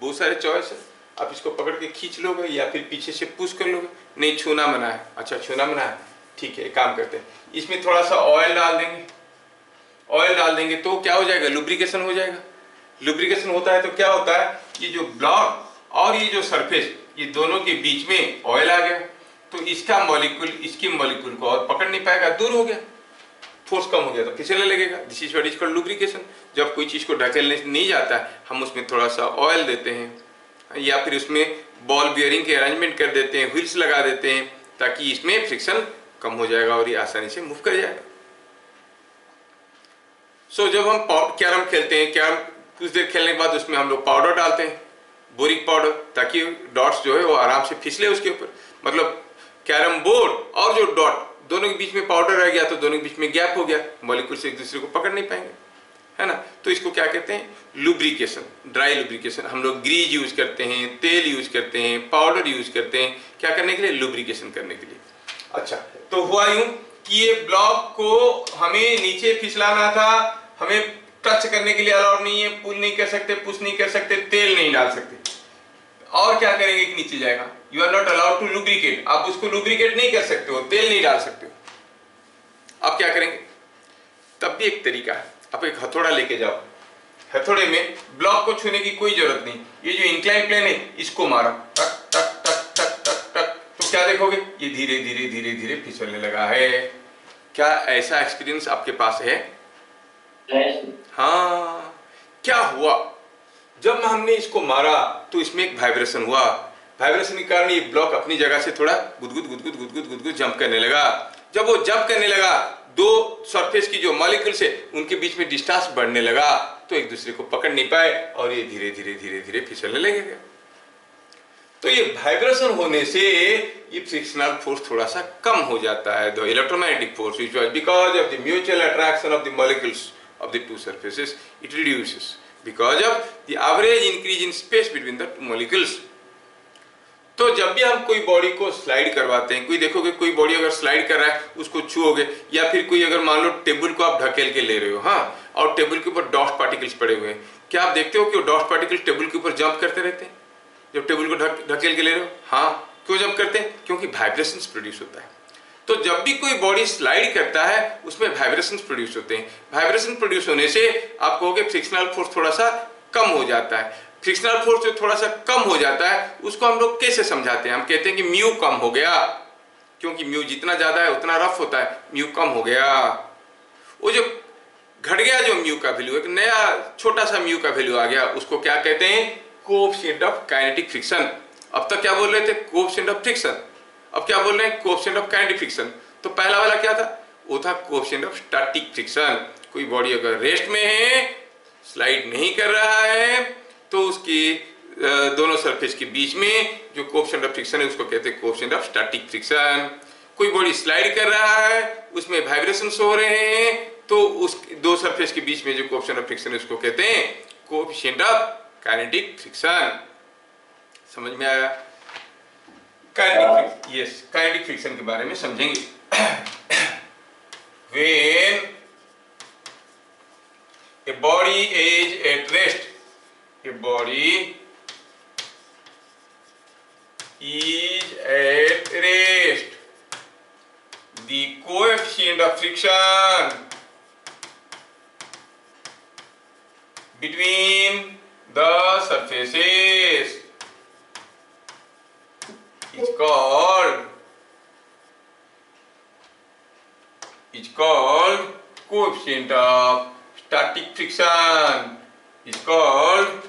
बहुत सारे चॉइस है, आप इसको पकड़ के खींच लोगे या फिर पीछे से पुश कर लोगे। नहीं, छूना मना है। अच्छा, छूना मना है, ठीक है, काम करते हैं, इसमें थोड़ा सा ऑयल डाल देंगे। ऑयल डाल देंगे तो क्या हो जाएगा? लुब्रिकेशन हो जाएगा। लुब्रिकेशन होता है तो क्या होता है? ये जो ब्लॉक और ये जो सरफेस, ये दोनों के बीच में ऑयल आ गया तो इसका मॉलिक्यूल इसके मॉलिक्यूल को और पकड़ नहीं पाएगा, दूर हो गया, फोर्स कम हो गया तो फिसलने लगेगा। This is what is called lubrication. जब कोई चीज को ढकेलने नहीं जाता है, हम उसमें थोड़ा सा ऑयल देते हैं या फिर उसमें बॉल बियरिंग के अरेंजमेंट कर देते हैं, व्हील्स लगा देते हैं, ताकि इसमें फ्रिक्शन कम हो जाएगा और ये आसानी से मूव कर जाएगा। सो जब हम कैरम खेलते हैं, कैरम कुछ देर खेलने के बाद उसमें हम लोग पाउडर डालते हैं, बोरिक पाउडर, ताकि डॉट्स जो है वो आराम से फिसले उसके ऊपर। मतलब कैरम बोर्ड और जो डॉट, दोनों के बीच में पाउडर रह गया तो दोनों के बीच में गैप हो गया, मॉलिक्यूल्स एक दूसरे को पकड़ नहीं पाएंगे, है ना। तो इसको क्या कहते हैं, लुब्रिकेशन, ड्राई लुब्रिकेशन। हम लोग ग्रीज यूज करते हैं, तेल यूज करते हैं, पाउडर यूज करते हैं, क्या करने के लिए, लुब्रिकेशन करने के लिए। अच्छा, तो हुआ यूं कि ये ब्लॉक को हमें नीचे फिसलाना था, हमें टच करने के लिए अलाउड नहीं है, पुल नहीं कर सकते, पुश नहीं कर सकते, तेल नहीं डाल सकते। और क्या करेंगे कि नीचे जाएगा, you are not allowed to lubricate, आप उसको लुब्रिकेट नहीं कर सकते हो, तेल नहीं डाल सकते हो। आप क्या करेंगे, तब भी एक तरीका है, आप एक हथौड़ा लेके जाओ, हथौड़े में ब्लॉक को छूने की कोई जरूरत नहीं, ये जो इंक्लाइन प्लेन है इसको मारो, टक टक टक टक टक टक, तो क्या देखोगे, ये धीरे धीरे धीरे धीरे फिसलने लगा है। क्या ऐसा एक्सपीरियंस आपके पास है? हाँ, क्या हुआ, जब हमने इसको मारा तो इसमें एक वाइब्रेशन हुआ, वाइब्रेशन के कारण ये ब्लॉक अपनी जगह से थोड़ा गुदगुद गुदगुद गुदगुद गुदगुद जंप करने लगा। जब वो जंप करने लगा, दो सरफेस की जो मॉलिक्यूल्स है उनके बीच में डिस्टेंस बढ़ने लगा, तो एक दूसरे को पकड़ नहीं पाए और ये धीरे धीरे धीरे धीरे फिसलने लगे। तो ये वाइब्रेशन होने से ये फ्रिक्शनल फोर्स थोड़ा सा कम हो जाता है, the electromagnetic force which was because of the mutual attraction of the molecules of the two surfaces, it reduces because of the average increase in space between the two molecules. तो जब भी हम कोई बॉडी को slide करवाते हैं, कोई देखोगे कोई बॉडी अगर स्लाइड कर रहा है उसको छुओगे, या फिर कोई अगर मान लो टेबल को आप ढकेल के ले रहे हो, हाँ, और टेबल के ऊपर डॉस्ट पार्टिकल्स पड़े हुए हैं, क्या आप देखते हो कि वो डॉस्ट पार्टिकल्स टेबल के ऊपर जंप करते रहते हैं जब टेबल को ढकेल के ले रहे हो? हाँ, क्यों जंप करते हैं? क्योंकि वाइब्रेशंस प्रोड्यूस होता है। तो जब भी कोई बॉडी स्लाइड करता है उसमें वाइब्रेशंस प्रोड्यूस होते हैं, वाइब्रेशन प्रोड्यूस होने से आप कहोगे फ्रिक्शनल फोर्स थोड़ा सा कम हो जाता है। फ्रिक्शनल फोर्स जो थोड़ा सा कम हो जाता है उसको हम लोग कैसे समझाते हैं? हम कहते हैं कि म्यू कम हो गया, क्योंकि म्यू जितना ज्यादा है उतना रफ होता है, म्यू कम हो गया। वो जो घट गया जो म्यू का वैल्यू, एक नया छोटा सा म्यू का वैल्यू आ गया, उसको क्या कहते हैं? Coefficient of kinetic friction. अब तक क्या बोल रहे थे? Coefficient of friction. अब क्या बोल रहे हैं? Coefficient of kinetic friction. तो पहला वाला क्या था? वो था कोएफिशिएंट ऑफ स्टैटिक फ्रिक्शन। कोई बॉडी अगर रेस्ट में है, स्लाइड नहीं कर रहा है, तो उसकी दोनों सरफेस के बीच में जो कोएफिशिएंट ऑफ फ्रिक्शन है उसको कहते हैं कोएफिशिएंट ऑफ स्टैटिक फ्रिक्शन। कोई बॉडी स्लाइड कर रहा है, उसमें वाइब्रेशंस हो रहे हैं, तो उस दो सरफेस के बीच में जो कोएफिशिएंट ऑफ फ्रिक्शन है उसको कहते हैं कोएफिशिएंट ऑफ काइनेटिक फ्रिक्शन। समझ में आया? काइनेटिक फ्रिक्शन के बारे में समझेंगे। When a body is at rest, a body is at rest, the coefficient of friction between the surfaces is called coefficient of static friction, is called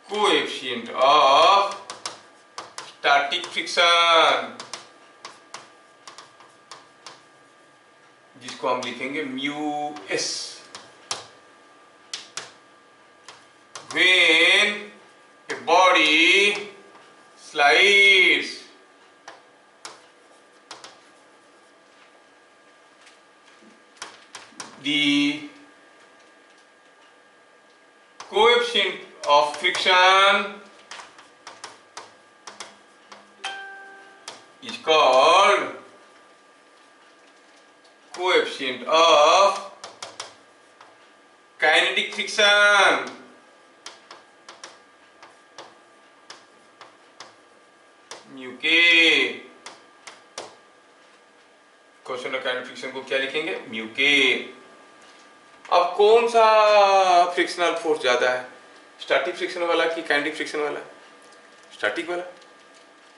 coefficient of static friction, जिसको हम लिखेंगे mu S. When a body slides, the coefficient of friction is called coefficient of kinetic friction, mu के। Question of kinetic friction को क्या लिखेंगे? Mu के। अब कौन सा फ्रिक्शनल फोर्स ज्यादा है, स्टैटिक फ्रिक्शन वाला कि काइनेटिक फ्रिक्शन वाला? स्टैटिक वाला।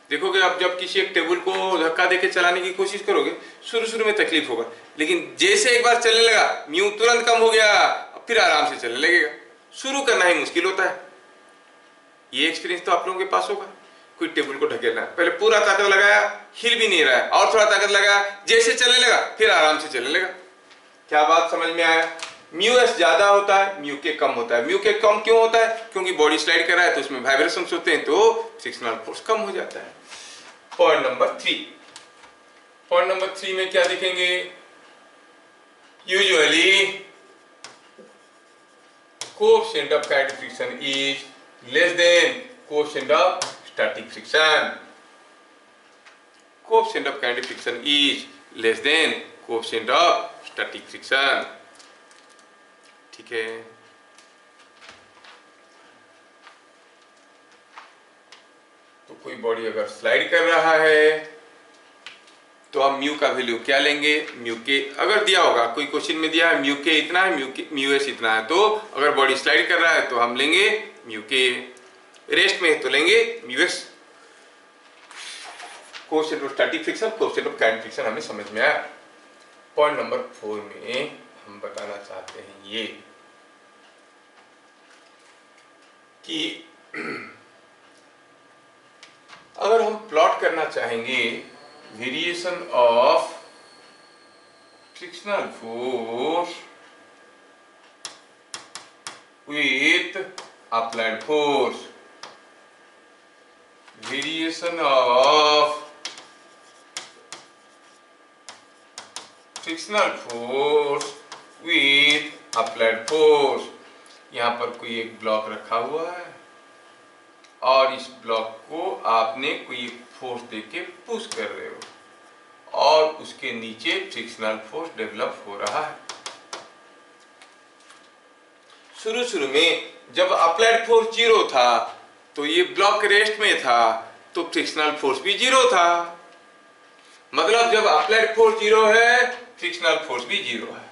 देखोगे आप जब किसी एक टेबल को धक्का देके चलाने की कोशिश करोगे, शुरू शुरू में तकलीफ होगा, लेकिन जैसे एक बार चलने लगा म्यू तुरंत कम हो गया, फिर आराम से चलने लगेगा। शुरू करना ही मुश्किल होता है। ये एक्सपीरियंस तो आप लोगों के पास होगा। कोई टेबल को ढकेलना है, पहले पूरा ताकत लगाया, हिल भी नहीं रहा है, और थोड़ा ताकत लगाया, जैसे चलने लगा फिर आराम से चलने लगा। क्या बात समझ में आया? म्यू एस ज्यादा होता है, म्यू के कम होता है। म्यू के कम क्यों होता है? क्योंकि बॉडी स्लाइड कर रहा है तो उसमें वाइब्रेशंस होते हैं, तो फ्रिक्शनल फोर्स कम हो जाता है। पॉइंट नंबर 3, पॉइंट नंबर 3 में क्या देखेंगे? Usually coefficient of kinetic friction is less then coefficient of static friction. Coefficient of kinetic friction is less then coefficient of static friction. ठीक है, तो कोई बॉडी अगर स्लाइड कर रहा है तो हम म्यू का वैल्यू क्या लेंगे? म्यू के अगर दिया होगा, कोई क्वेश्चन में दिया है म्यू के इतना है, म्यू एस इतना है, तो अगर बॉडी स्लाइड कर रहा है तो हम लेंगे म्यू के, रेस्ट में तो लेंगे mu S. Coefficient of static friction, coefficient of kinetic friction हमें समझ में आया। पॉइंट नंबर 4 में हम बताना चाहते हैं ये कि अगर हम प्लॉट करना चाहेंगे variation of frictional force with applied force, variation of frictional force with applied force. यहाँ पर कोई एक ब्लॉक रखा हुआ है और इस ब्लॉक को आपने कोई फोर्स देके पुश कर रहे हो और उसके नीचे फ्रिक्शनल फोर्स डेवलप हो रहा है। शुरू में जब अप्लाइड फोर्स 0 था तो ये ब्लॉक रेस्ट में था, तो फ्रिक्शनल फोर्स भी 0 था। मतलब जब अप्लाइड फोर्स 0 है, फ्रिक्शनल फोर्स भी 0 है।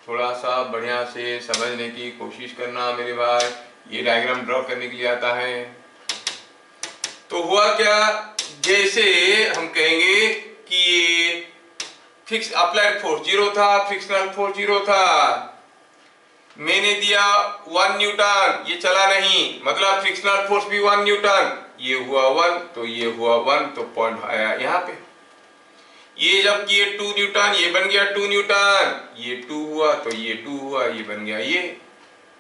थोड़ा सा बढ़िया से समझने की कोशिश करना मेरे भाई, ये डायग्राम ड्रॉ करने के लिए आता है। तो हुआ क्या, जैसे हम कहेंगे कि ये फिक्स अप्लाइड फोर्स 0 था, फ्रिक्शनल फोर्स 0 था, मैंने दिया 1 न्यूटन, ये चला नहीं, मतलब फ्रिक्शनल फोर्स भी 1 न्यूटन, ये हुआ 1 तो ये हुआ 1, तो पॉइंट आया यहाँ पे। ये जब किए 2 न्यूटन, ये बन गया 2 न्यूटन, ये 2 हुआ तो ये 2 हुआ, ये बन गया ये।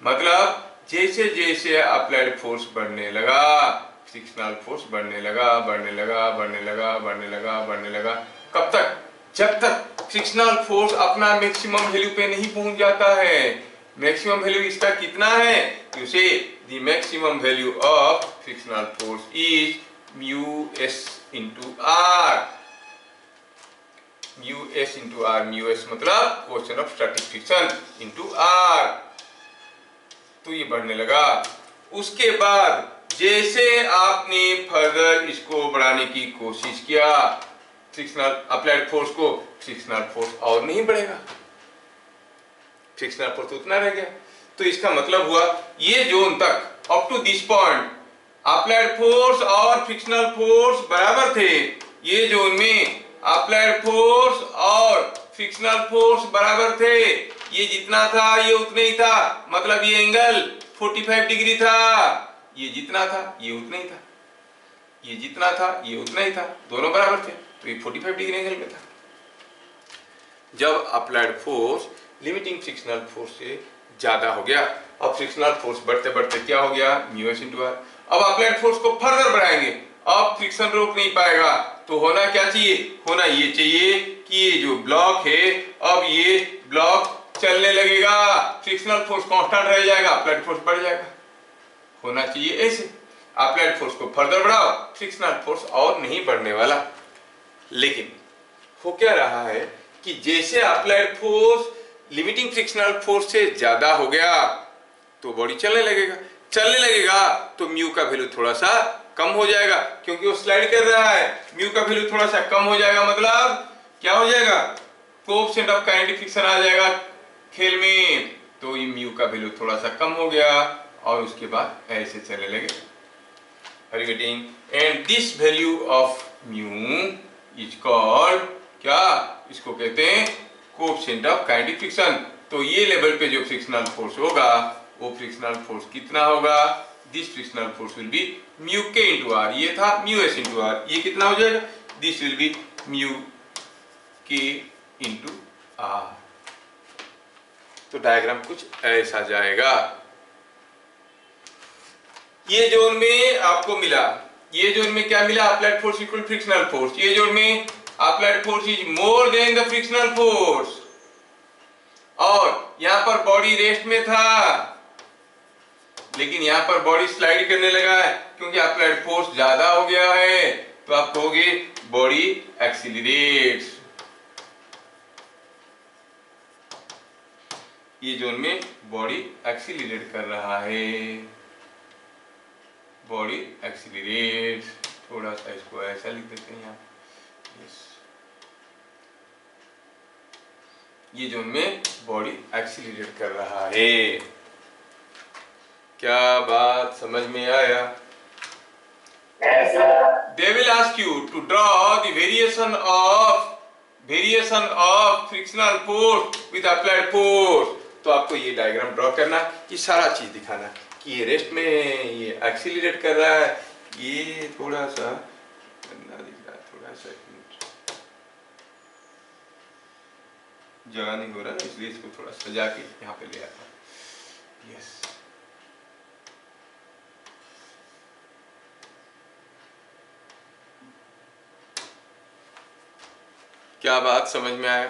मतलब जैसे जैसे अप्लाइड फोर्स बढ़ने लगा, फ्रिक्शनल फोर्स बढ़ने लगा, बढ़ने लगा, बढ़ने लगा, बढ़ने लगा, बढ़ने लगा। कब तक? जब तक फ्रिक्शनल फोर्स अपना मैक्सिमम वैल्यू पे नहीं पहुंच जाता है। मैक्सिमम वैल्यू इसका कितना है? You say the maximum value of frictional force is mu S into R. Mu S into R, mu s मतलब coefficient of static friction into R. तो ये बढ़ने लगा। उसके बाद जैसे आपने फर्दर इसको बढ़ाने की कोशिश किया, फ्रिक्शनल अप्लाइड फोर्स को, फ्रिक्शनल फोर्स और नहीं बढ़ेगा, फ्रिक्शनल फोर्स उतना रह गया। तो इसका मतलब हुआ ये जोन तक up to this point applied force और फ्रिक्शनल फोर्स बराबर थे। ये जोन में अप्लाइड फोर्स और फ्रिक्शनल फोर्स बराबर थे। ये जितना था ये उतना ही था, मतलब ये एंगल 45 डिग्री था। ये जितना था ये उतना ही था, ये जितना था ये उतना ही था, दोनों बराबर थे, तो ये 45 डिग्री एंगल में था। जब applied force limiting frictional force से ज्यादा हो गया, अब फ्रिक्शनल फोर्स बढ़ते बढ़ते क्या हो गया? Mu S into R. अब अप्लाइड फोर्स को फर्दर बढ़ाएंगे, अब फ्रिक्शन रोक नहीं पाएगा, तो होना क्या चाहिए? होना ये चाहिए कि ये जो ब्लॉक है, अब ये ब्लॉक चलने लगेगा, फ्रिक्शनल फोर्स कांस्टेंट रह जाएगा, अप्लाइड फोर्स बढ़ जाएगा। होना चाहिए ऐसे, अप्लाइड फोर्स को फर्दर बढ़ाओ, फ्रिक्शनल फोर्स और नहीं बढ़ने वाला। लेकिन हो क्या रहा है कि जैसे applied force limiting frictional force से ज्यादा हो गया तो बॉडी चलने लगेगा। चलने लगेगा तो म्यू का वैल्यू थोड़ा सा कम हो जाएगा, क्योंकि वो स्लाइड कर रहा है। म्यू का वैल्यू थोड़ा सा कम हो जाएगा, मतलब क्या हो जाएगा? कोएफिशिएंट ऑफ काइनेटिक फ्रिक्शन आ जाएगा खेल में, तो ये म्यू का वैल्यू थोड़ा सा कम हो गया और उसके बाद ऐसे चलने लगे। Are you getting? And this value of mu is called क्या? इसको कहते हैं कोएफिशिएंट ऑफ काइनेटिक फ्रिक्शन। तो ये लेवल पे जो फ्रिक्शनल फोर्स होगा वो फ्रिक्शनल फोर्स कितना होगा? This frictional force will B mu K into are. ये था म्यू एस इंटू आर, ये कितना हो जाएगा? This will be mu K into R. तो डायग्राम कुछ ऐसा जाएगा। ये जोन में आपको मिला, ये जोन में क्या मिला? Applied force equal frictional force. ये जोन में applied force is more than the frictional force, और यहां पर बॉडी रेस्ट में था, लेकिन यहां पर बॉडी स्लाइड करने लगा है क्योंकि अप्लाइड फोर्स ज्यादा हो गया है, तो आप कहोगे बॉडी एक्सीलरेट्स। ये जोन में बॉडी एक्सीलरेट कर रहा है, बॉडी एक्सीलरेट्स। थोड़ा सा इसको ऐसा लिख देते हैं यहाँ। यस, ये जोन में बॉडी एक्सीलरेट कर रहा है। क्या बात समझ में आया? They will ask you to draw the variation of frictional force with applied force। तो आपको ये डायग्राम ड्रॉ करना, ये सारा चीज दिखाना कि ये रेस्ट में, ये एक्सीलरेट कर रहा है, ये थोड़ा सा गंदा दिख रहा है, थोड़ा सा जगह नहीं हो रहा ना, इसलिए इसको थोड़ा सजा के यहाँ पे ले आता हूँ। यस, क्या बात समझ में आया?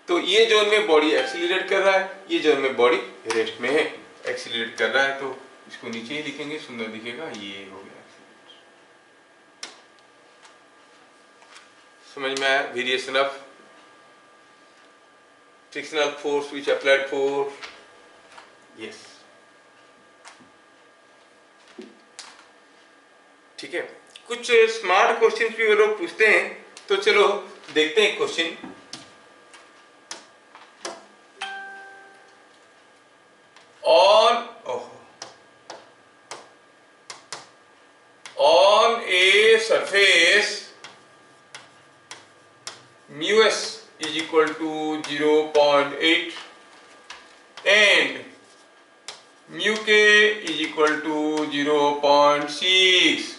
तो ये जोन में बॉडी एक्सीलरेट कर रहा है, ये जोन में बॉडी रेस्ट में है, एक्सीलरेट कर रहा है, तो इसको नीचे ही लिखेंगे, सुंदर दिखेगा। ये हो गया एक्सीलरेट। समझ में आया? Variation of frictional force which applied force. Yes, ठीक है। कुछ स्मार्ट क्वेश्चन भी वो लोग पूछते हैं, तो चलो देखते हैं question. On a surface mu s is equal to 0.8 and mu k is equal to 0.6,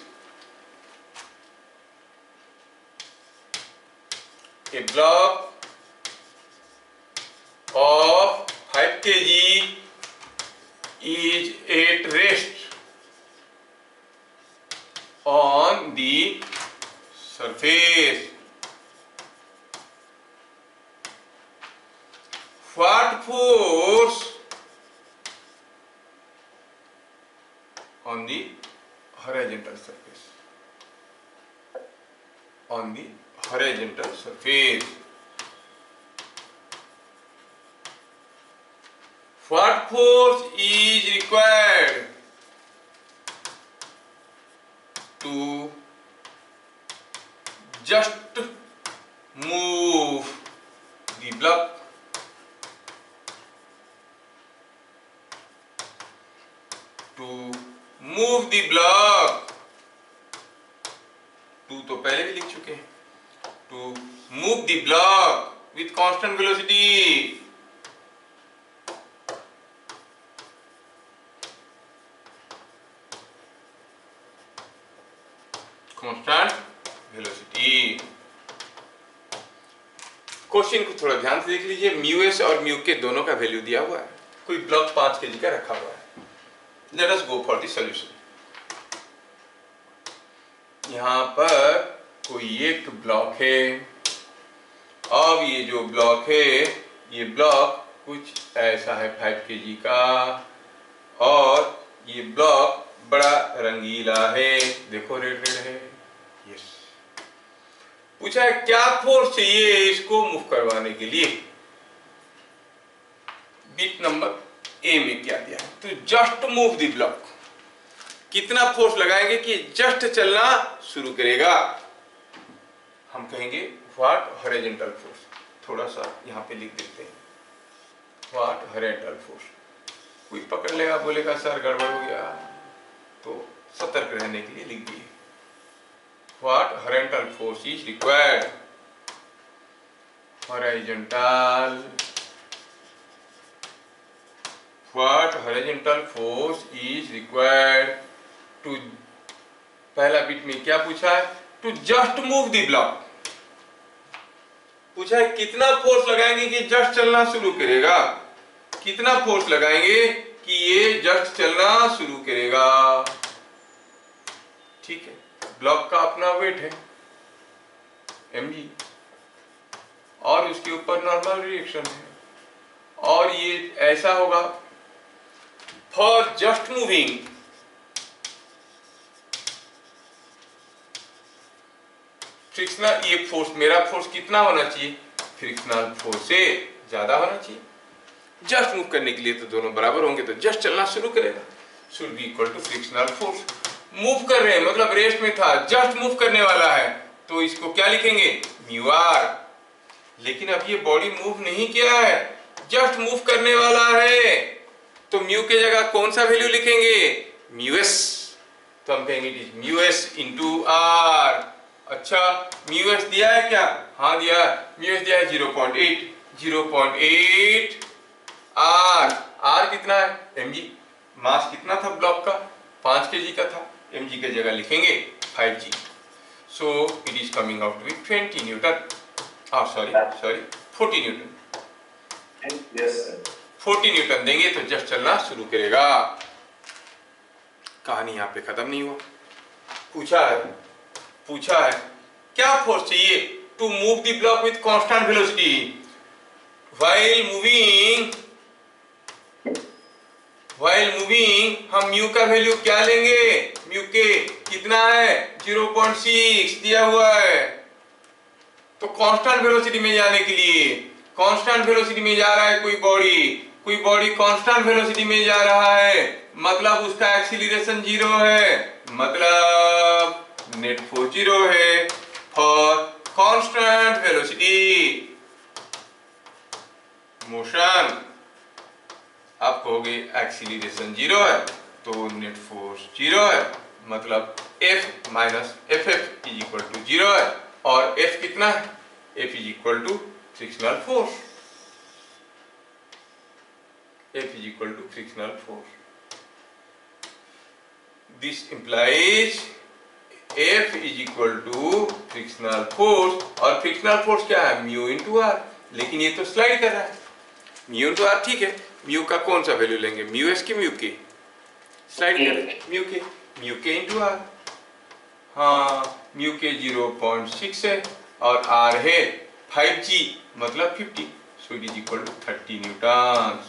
a block of 5 kg is at rest on the surface. What force on the horizontal surface? On the horizontal surface. What force is required to just move the block? To move the block, to तो पहले भी लिख चुके हैं। To move the block with constant velocity, constant velocity। Question को थोड़ा ध्यान से देख लीजिए। म्यू एस और म्यू के दोनों का वैल्यू दिया हुआ है, कोई ब्लॉक 5 kg का रखा हुआ है। Let us go for the solution. यहां पर कोई एक ब्लॉक है। अब ये जो ब्लॉक है, ये ब्लॉक कुछ ऐसा है 5 kg का, और ये ब्लॉक बड़ा रंगीला है, देखो रेड रेड है। यस, पूछा है क्या फोर्स चाहिए इसको मूव करवाने के लिए। बिट नंबर ए में क्या दिया है? तो जस्ट मूव द ब्लॉक। कितना फोर्स लगाएंगे कि जस्ट चलना शुरू करेगा? हम कहेंगे व्हाट हॉरिजॉन्टल फोर्स। थोड़ा सा यहाँ पे लिख देते हैं, व्हाट हॉरिजॉन्टल फोर्स। कोई पकड़ लेगा, बोलेगा सर गड़बड़ हो गया, तो सतर्क रहने के लिए लिख दिए what horizontal force is required. Horizontal, what horizontal force is required to, पहला बिट में क्या पूछा है? To just move the block. पूछा है कितना फोर्स लगाएंगे कि जस्ट चलना शुरू करेगा। कितना फोर्स लगाएंगे कि ये जस्ट चलना शुरू करेगा। ठीक है, ब्लॉक का अपना वेट है mg और उसके ऊपर नॉर्मल रिएक्शन है, और ये ऐसा होगा फॉर जस्ट मूविंग फ्रिक्शनल, ये फोर्स, मेरा फोर्स कितना होना चाहिए, फ्रिक्शनल फोर्स से ज्यादा होना चाहिए। जस्ट मूव करने के लिए तो दोनों बराबर होंगे, तो जस्ट चलना शुरू करेगा, should be equal to frictional force. Move कर रहे हैं मतलब रेस्ट में था, जस्ट मूव करने वाला है, तो इसको क्या लिखेंगे, म्यू आर। लेकिन अब ये बॉडी मूव नहीं किया है, जस्ट मूव करने वाला है, तो म्यू के जगह कौन सा वैल्यू लिखेंगे, म्यू एस। तो हम कहेंगे it is mu S into R. अच्छा, म्यू एस दिया है क्या, हाँ दिया है, म्यू एस दिया है 0.8, 0.8 आर। आर कितना है, mg। मास कितना था ब्लॉक का, 5 kg का था, mg के जगह लिखेंगे 5g। So it is coming out to be 20 newton, sorry 40 newton. Yes sir. 40 newton देंगे तो जस्ट चलना शुरू करेगा। कहानी यहाँ पे खत्म नहीं हुआ। पूछा है क्या फोर्स चाहिए to move the block with constant velocity while moving. हम म्यू का वैल्यू क्या लेंगे, म्यू के कितना है 0.6 दिया हुआ है। तो कांस्टेंट वेलोसिटी में जाने के लिए, कांस्टेंट वेलोसिटी में जा रहा है कोई बॉडी कांस्टेंट वेलोसिटी में जा रहा है, मतलब उसका एक्सीलरेशन 0 है, मतलब नेट फोर्स 0 है फॉर कांस्टेंट वेलोसिटी मोशन। आप कहोगे एक्सीलरेशन 0 है तो नेट फोर्स 0 है, मतलब F minus F F is equal to 0 है, और F कितना है, F is equal to frictional force, F is equal to frictional force. This implies F is equal to frictional force, और frictional force क्या है, mu into are. लेकिन ये तो स्लाइड कर रहा है, म्यू इंटू आर, ठीक है, म्यू का कौन सा वैल्यू लेंगे, म्यू एस की म्यू के, स्लाइड कर म्यू के इंटू आर। हाँ, म्यू के 0.6 है और आर है 5g मतलब 50, so it is equal to 30 newton.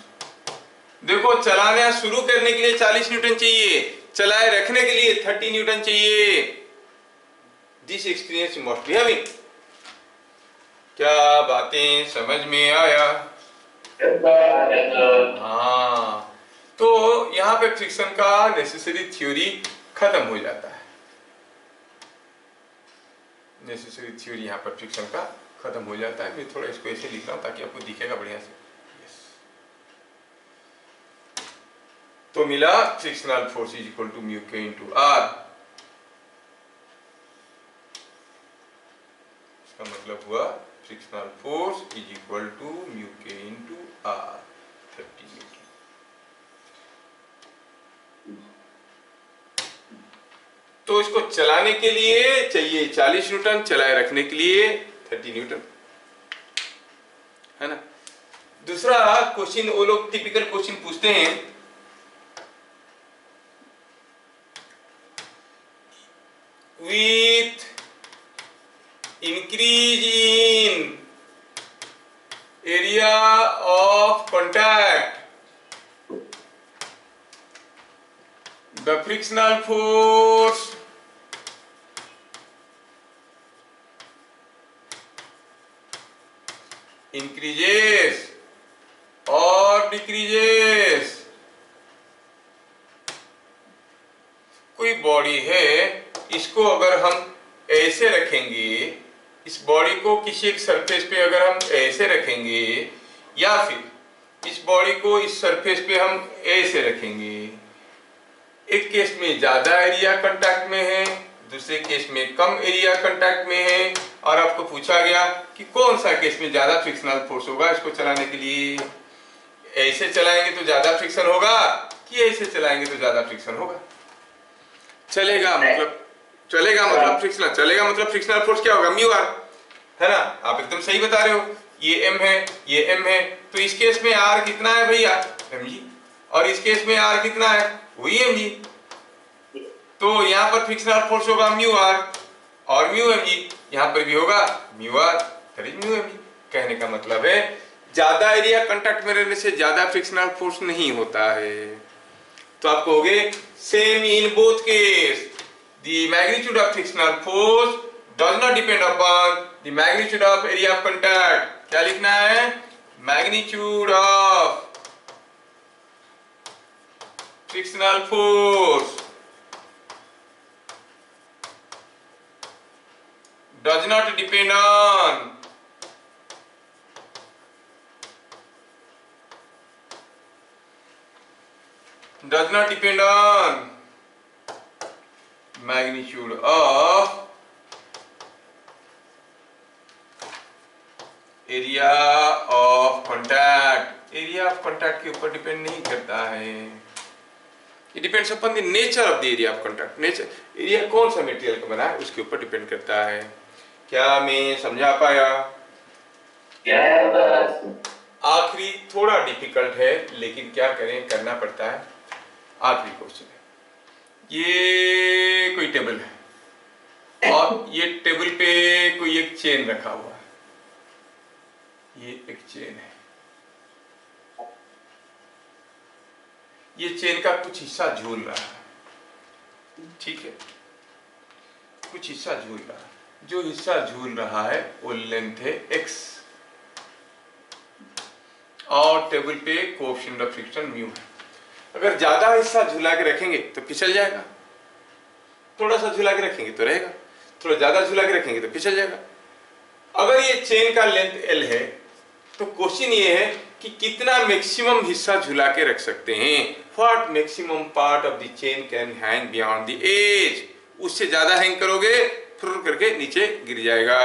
देखो, चलाना शुरू करने के लिए 40 न्यूटन चाहिए, चलाए रखने के लिए 30 न्यूटन चाहिए। This experience you must be having. क्या बातें समझ में आया? हाँ, तो यहाँ पे फ्रिक्शन का नेसेसरी थ्योरी खत्म हो जाता है। नेसेसरी थ्योरी यहाँ पर फ्रिक्शन का खत्म हो जाता है। मैं थोड़ा इसको ऐसे लिख रहा हूँ ताकि आपको दिखेगा बढ़िया से। तो मिला frictional force is equal to mu K into R. इसका मतलब हुआ frictional force is equal to mu K into R 30 newton. तो इसको चलाने के लिए चाहिए 40 न्यूटन, चलाए रखने के लिए 30 न्यूटन, है ना। दूसरा क्वेश्चन, वो लोग टिपिकल क्वेश्चन पूछते हैं, with increase in area of contact, the frictional force increases or decreases। कोई बॉडी है, इसको अगर हम ऐसे रखेंगे, इस बॉडी को किसी एक सरफेस पे अगर हम ऐसे रखेंगे, या फिर इस बॉडी को इस सरफेस पे हम ऐसे रखेंगे, एक केस में ज्यादा एरिया कांटेक्ट में है, दूसरे केस में कम एरिया कांटेक्ट में है, और आपको पूछा गया कि कौन सा केस में ज्यादा फ्रिक्शनल फोर्स होगा इसको चलाने के लिए। ऐसे चलाएंगे तो ज्यादा फ्रिक्शन होगा कि ऐसे चलाएंगे तो ज्यादा फ्रिक्शन होगा? चलेगा मतलब फ्रिक्शनल फोर्स क्या होगा, म्यू आर, है ना। आप एकदम सही बता रहे हो, ये m है, ये m है, तो इस केस में r कितना है भैया, mg, और इस केस में r कितना है, वही mg। तो यहाँ पर फ्रिक्शनल फोर्स होगा म्यू r और म्यू mg, यहाँ पर भी होगा mu r, that is mu mg। कहने का मतलब है ज्यादा एरिया कांटेक्ट में रहने से ज्यादा फ्रिक्शनल फोर्स नहीं होता है। तो आप कहोगे same in both case, the magnitude of frictional force does not depend upon the magnitude of area of contact. क्या लिखना है, magnitude of frictional force does not depend on magnitude of area of contact। Area of contact के ऊपर depend नहीं करता है, it depends upon the nature of the area of contact. Nature, area कौन सा मटेरियल का बना है उसके ऊपर डिपेंड करता है। क्या मैं समझा पाया? आखिरी थोड़ा डिफिकल्ट है लेकिन क्या करें, करना पड़ता है। आखिरी क्वेश्चन है, ये कोई टेबल है और ये टेबल पे कोई एक चेन रखा हुआ है, ये एक चेन है, ये चेन का कुछ हिस्सा झूल रहा है, ठीक है, कुछ हिस्सा झूल रहा है, जो हिस्सा झूल रहा है वो लेंथ है x और टेबल पे कोएफिशिएंट ऑफ फ्रिक्शन म्यू है। अगर ज्यादा हिस्सा झुला के रखेंगे तो फिसल जाएगा, थोड़ा सा झुला के रखेंगे तो रहेगा, थोड़ा ज्यादा झुला के रखेंगे तो फिसल जाएगा। अगर ये चेन का लेंथ l है तो क्वेश्चन ये है कि कितना मैक्सिमम हिस्सा झुला के रख सकते हैं। What maximum part of the chain can hang beyond the edge. उससे ज्यादा हैंग करोगे फुर करके नीचे गिर जाएगा।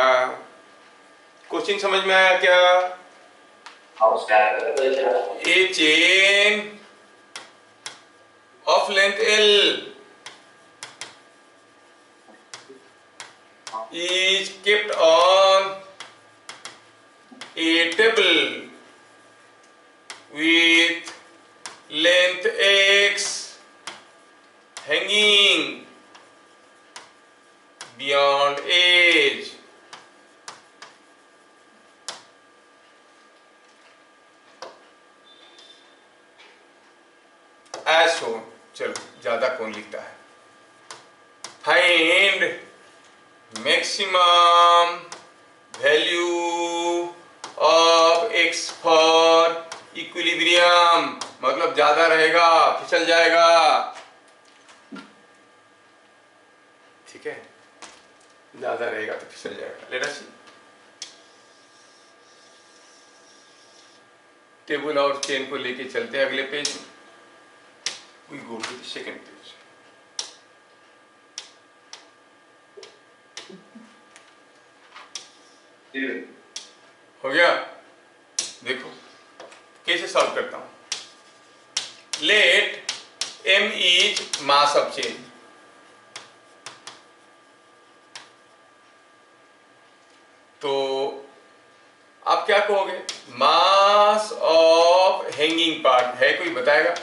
क्वेश्चन समझ में आया क्या? ए chain of length L is kept on a table with length X hanging beyond edge। as shown। चलो ज्यादा कौन लिखता है? Find maximum value of x for equilibrium, मतलब ज्यादा रहेगा फिसल जाएगा, ठीक है, ज्यादा रहेगा तो फिसल जाएगा। लेट अस सी, टेबल और चेन को लेके चलते हैं अगले पेज में। We go to the second page। हो गया? देखो कैसे सॉल्व करता हूं। Let m is mass of chain, तो आप क्या कहोगे? मास ऑफ हैंगिंग पार्ट है, कोई बताएगा?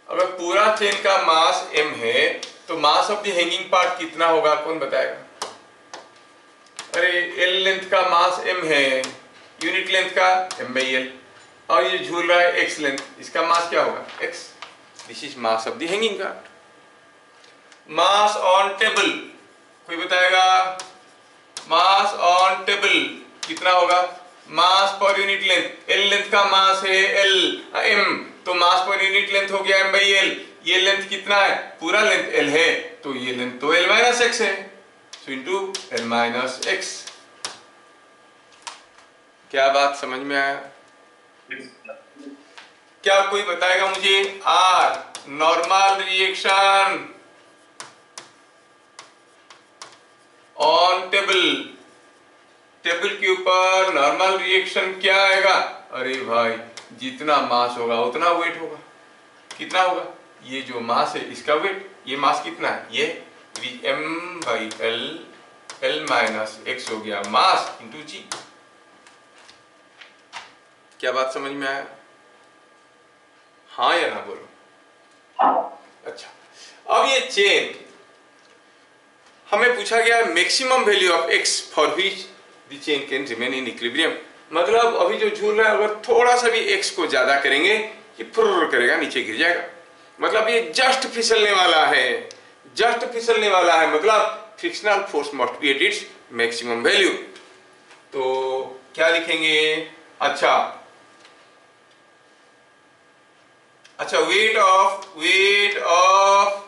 अगर पूरा चेन का मास m है तो mass of the hanging part कितना होगा, कौन बताएगा? अरे l लेंथ का मास m है, यूनिट लेंथ का m/l, और ये झूल रहा है x लेंथ, इसका मास क्या होगा? x। This is mass of the hanging part. Mass on table, कोई बताएगा? मास ऑन टेबल कितना होगा? मास per unit length, l length का मास है m, तो मास पर यूनिट लेंथ हो गया m/l। ये लेंथ कितना है? पूरा लेंथ l है, तो ये लेंथ तो l-x है, सो इनटू l-x। क्या बात समझ में आया? क्या कोई बताएगा मुझे? r normal reaction on table, table के ऊपर नॉर्मल रिएक्शन क्या आएगा? अरे भाई जितना मास होगा उतना वेट होगा। कितना होगा? ये जो मास है इसका वेट, ये मास कितना है? ये m/l L माइनस एक्स हो गया मास इंटू जी। क्या बात समझ में आया? हाँ या ना बोलो? अच्छा, अब ये चेन हमें पूछा गया maximum value of x for which the chain can remain in equilibrium. मतलब अभी जो झूल रहा है अगर थोड़ा सा भी एक्स को ज्यादा करेंगे ये फुर्र करेगा, नीचे गिर जाएगा। मतलब ये जस्ट फिसलने वाला है, जस्ट फिसलने वाला है, मतलब frictional force must B at its maximum value. तो क्या लिखेंगे? अच्छा वेट ऑफ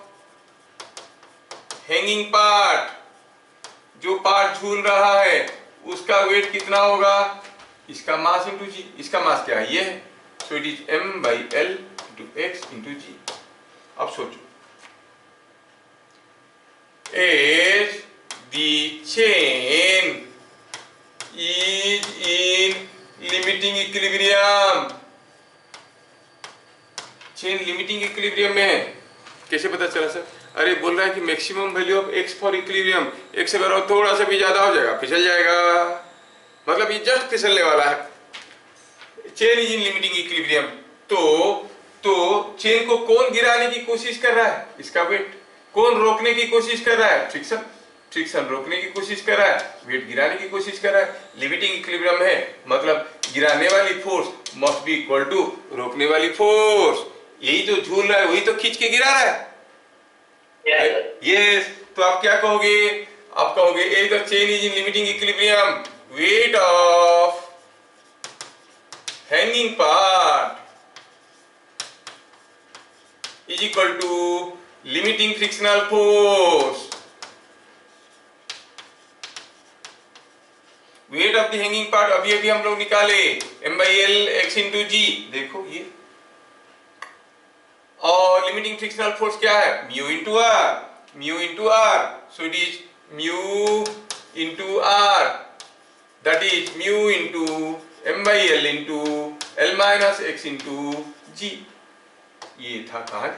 हैंगिंग पार्ट, जो पार्ट झूल रहा है उसका वेट कितना होगा? इसका मास इंटू जी। इसका मास क्या है? ये है, so it is m by L into X into g. अब सोचो, as the chain is in limiting equilibrium, chain limiting equilibrium में है। कैसे पता चला सर? अरे बोल रहा है कि maximum value of x for equilibrium, x अगर थोड़ा सा भी ज्यादा हो जाएगा फिसल जाएगा, मतलब ये जस्ट फिसलने वाला है। Chain is in limiting equilibrium, तो चेन को कौन गिराने की कोशिश कर रहा है? इसका वेट। कौन रोकने की कोशिश कर रहा है? फ्रिक्शन। फ्रिक्शन रोकने की कोशिश कर रहा है, वेट गिराने की कोशिश कर रहा है। लिमिटिंग इक्विलिब्रियम है, मतलब गिराने वाली force must be equal to रोकने वाली फोर्स। यही तो झूल रहा है, वही तो खींच के गिरा रहा है। यस, तो आप क्या कहोगे? आप कहोगे a the chain is in limiting equilibrium, weight of hanging part is equal to limiting frictional force. Weight of the hanging part अभी हम लोग निकाले m by l x into g, देखो ये, और लिमिटिंग फ्रिक्शनल फोर्स क्या है? Mu into r, so it is mu into r, that is mu into m by l into l minus x into g। ये था कहां?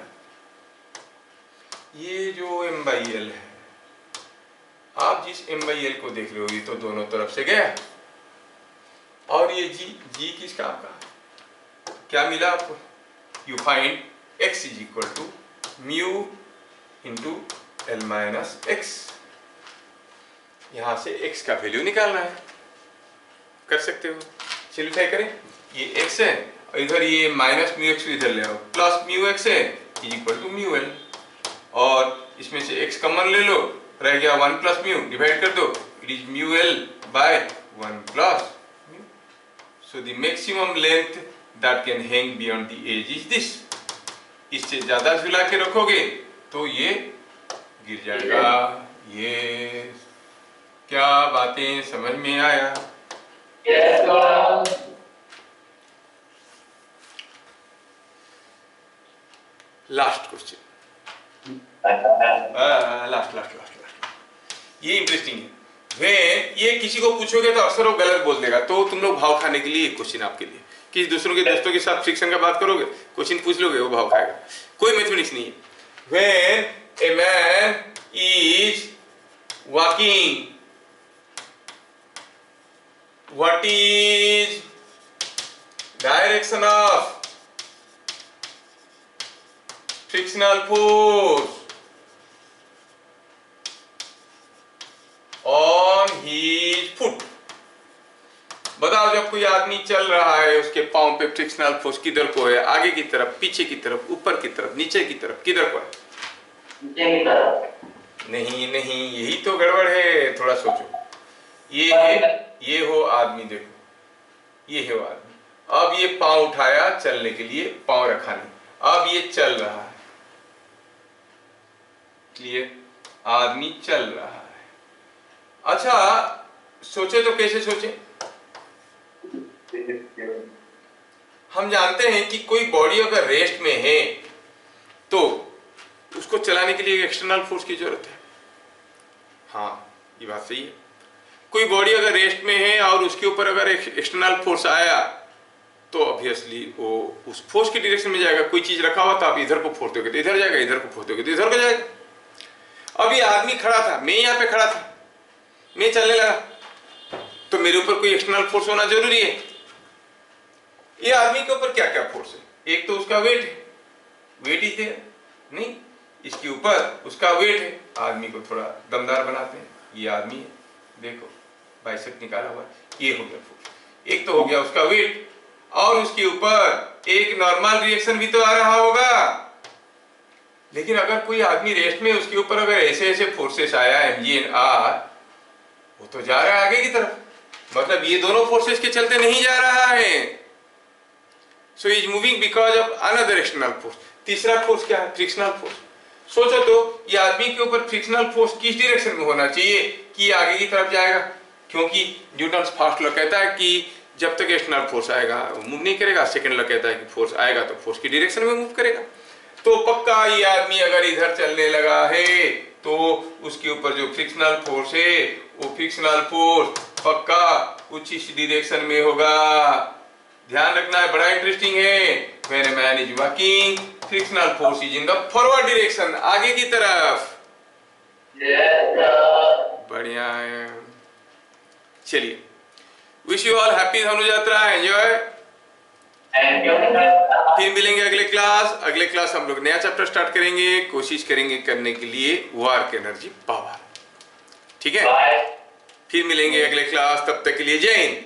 ये जो m by l है, आप जिस m by l को देख रहे हो ये तो दोनों तरफ से गया, और ये g किसका? आपका क्या मिला आपको? You find x is equal to mu into l minus x। यहां से x का वैल्यू निकालना है, कर सकते हो। सिंप्लीफाई करें, ये x है और इधर ये माइनस म्यू एक्स इधर ले आओ, प्लस म्यू एक्स है is equal to mu L, और इसमें से x कॉमन ले लो, रह गया 1 प्लस म्यू, डिवाइड कर दो, it is mu L by 1 plus mu. So the maximum length that can hang beyond the edge is this. इससे ज्यादा झुला के रखोगे तो ये गिर जाएगा। ये क्या बातें समझ में आया? लास्ट क्वेश्चन, लास्ट ये इंटरेस्टिंग है। वे ये किसी को पूछोगे तो अक्सर वो गलत बोल देगा, तो तुम लोग भाव खाने के लिए एक क्वेश्चन आपके लिए, कि दूसरों के दोस्तों के साथ फ्रिक्शन का बात करोगे, क्वेश्चन पूछ लोगे, वो भाव खाएगा। कोई मैथमेटिक्स नहीं है। When a man is walking, what is direction of frictional force on his foot? बताओ, जब कोई आदमी चल रहा है उसके पांव पे फ्रिक्शनल फोर्स किधर को है? आगे की तरफ, पीछे की तरफ, ऊपर की तरफ, नीचे की तरफ, किधर को है? नीचे की तरफ। नहीं, यही तो गड़बड़ है, थोड़ा सोचो। ये हो आदमी, देखो ये है आदमी, अब ये पांव उठाया चलने के लिए, पांव रखा नहीं, अब ये चल रहा है, क्लियर? आदमी चल रहा है। अच्छा सोचे तो कैसे सोचे? हम जानते हैं कि कोई बॉडी अगर रेस्ट में है तो उसको चलाने के लिए एक्सटर्नल फोर्स की जरूरत है। हाँ, ये बात सही है। कोई बॉडी अगर रेस्ट में है और उसके ऊपर अगर एक्सटर्नल फोर्स आया तो ऑब्वियसली वो उस फोर्स की डायरेक्शन में जाएगा। कोई चीज रखा हुआ था, आप इधर को फोड़ते हो तो इधर जाएगा, इधर को फोड़ते हो तो इधर को जाएगा। अब ये आदमी खड़ा था, मैं यहाँ पे खड़ा था, मैं चलने लगा, तो मेरे ऊपर कोई एक्सटर्नल फोर्स होना जरूरी है। ये आदमी के ऊपर क्या क्या फोर्स है? एक तो उसका वेट है, वेट ही थे नहीं, इसके ऊपर उसका वेट है, आदमी को थोड़ा दमदार बनाते हैं। ये आदमी है, देखो बाइसेप निकाला हुआ, ये हो गया फोर्स। एक तो हो गया उसका वेट, और उसके ऊपर एक नॉर्मल रिएक्शन भी तो आ रहा होगा। लेकिन अगर कोई आदमी रेस्ट में, उसके ऊपर अगर ऐसे ऐसे फोर्सेस आया mg एंड r, वो तो जा रहा है आगे की तरफ, मतलब ये दोनों फोर्सेस के चलते नहीं जा रहा है। So is moving because of another external force. तीसरा फोर्स क्या है? Frictional force. सोचो तो, ये आदमी के ऊपर फ्रिक्शनल फोर्स किस डायरेक्शन में होना चाहिए कि आगे की तरफ जाएगा? क्योंकि न्यूटन्स फर्स्ट लॉ कहता है कि जब तक एक्सटर्नल फोर्स आएगा वो मूव नहीं करेगा। सेकंड लॉ कहता है कि फोर्स आएगा तो फोर्स की डायरेक्शन में मूव करेगा। तो पक्का ये आदमी अगर इधर चलने लगा है तो उसके ऊपर जो फ्रिक्शनल फोर्स है, वो फ्रिक्शनल फोर्स पक्का कुछ इस डायरेक्शन में होगा। ध्यान रखना है, बड़ा इंटरेस्टिंग है। When a man is walking, frictional force is in the forward direction, आगे की तरफ। बढ़िया है। चलिए, विश यू ऑल हैप्पी धनु यात्रा, एंजॉय। फिर मिलेंगे अगले क्लास। अगले क्लास हम लोग नया चैप्टर स्टार्ट करेंगे, कोशिश करेंगे करने के लिए वर्क एनर्जी पावर। ठीक है, फिर मिलेंगे अगले क्लास। तब तक के लिए जय हिंद।